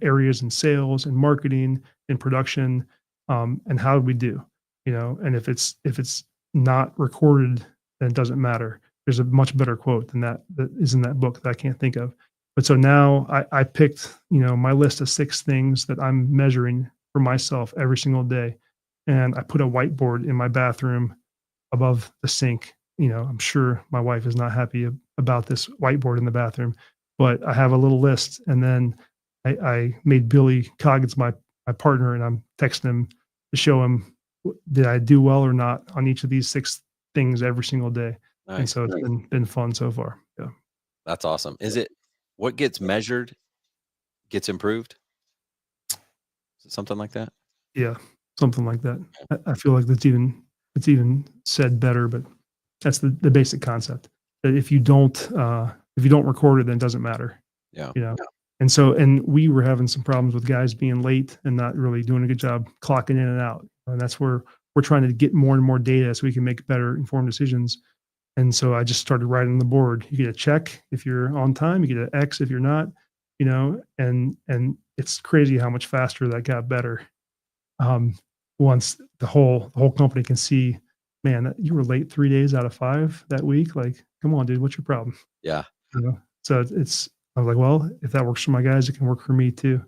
areas in sales and marketing and production, and how do we do, and if it's not recorded, then it doesn't matter. There's a much better quote than that is in that book that I can't think of. But so now I picked, my list of 6 things that I'm measuring for myself every single day. And I put a whiteboard in my bathroom above the sink. I'm sure my wife is not happy about this whiteboard in the bathroom, but I have a little list. And then I made Billy Coggins my partner, and I'm texting him to show him, did I do well or not on each of these 6 things every single day. Nice. And so it's been fun so far. Yeah. That's awesome. Is it what gets measured gets improved? Is it something like that? Yeah. Something like that. I feel like it's even said better, but that's the basic concept. That if you don't record it, then it doesn't matter. Yeah. And we were having some problems with guys being late and not really doing a good job clocking in and out. And that's where we're trying to get more and more data so we can make better informed decisions. And so I just started writing on the board. You get a check if you're on time, you get an X if you're not, and it's crazy how much faster that got better. Once the whole company can see, man, you were late 3 days out of 5 that week. Like, come on, dude, what's your problem? Yeah. So I was like, well, if that works for my guys, it can work for me too.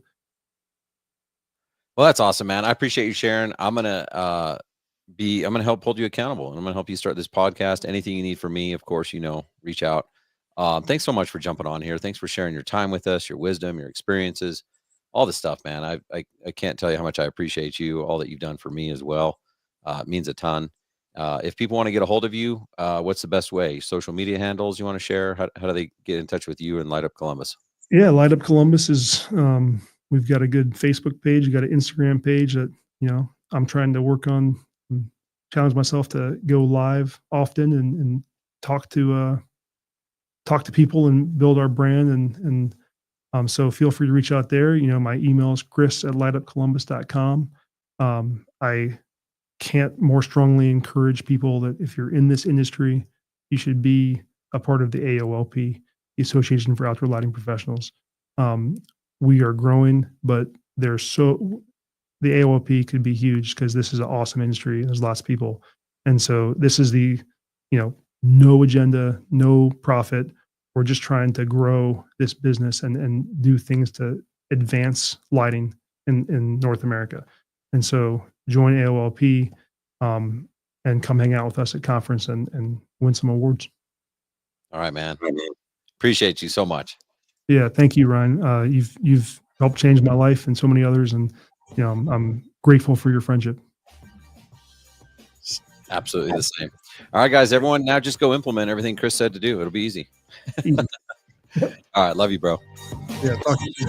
Well, that's awesome, man. I appreciate you sharing. I'm gonna help hold you accountable, and I'm gonna help you start this podcast. Anything you need from me, of course, reach out. Thanks so much for jumping on here. Thanks for sharing your time with us, your wisdom, your experiences, all this stuff, man. I can't tell you how much I appreciate you, all that you've done for me as well. It means a ton. If people want to get a hold of you, what's the best way? Social media handles you want to share? How do they get in touch with you and Light Up Columbus? Yeah, Light Up Columbus is, we've got a good Facebook page. We've got an Instagram page that, I'm trying to work on, challenge myself to go live often and talk to people and build our brand. And so feel free to reach out there. My email is chris@lightupcolumbus.com. I can't more strongly encourage people that if you're in this industry, you should be a part of the AOLP, the Association for Outdoor Lighting Professionals. We are growing, but the AOLP could be huge because this is an awesome industry. There's lots of people. And so this is the, no agenda, no profit. We're just trying to grow this business and do things to advance lighting in North America. And so join AOLP and come hang out with us at conference and win some awards. All right, man. Appreciate you so much. Yeah. Thank you, Ryan. You've helped change my life and so many others. And, I'm grateful for your friendship. Absolutely the same. All right, guys, everyone, now just go implement everything Chris said to do. It'll be easy. All right. Love you, bro. Yeah. Talk to you.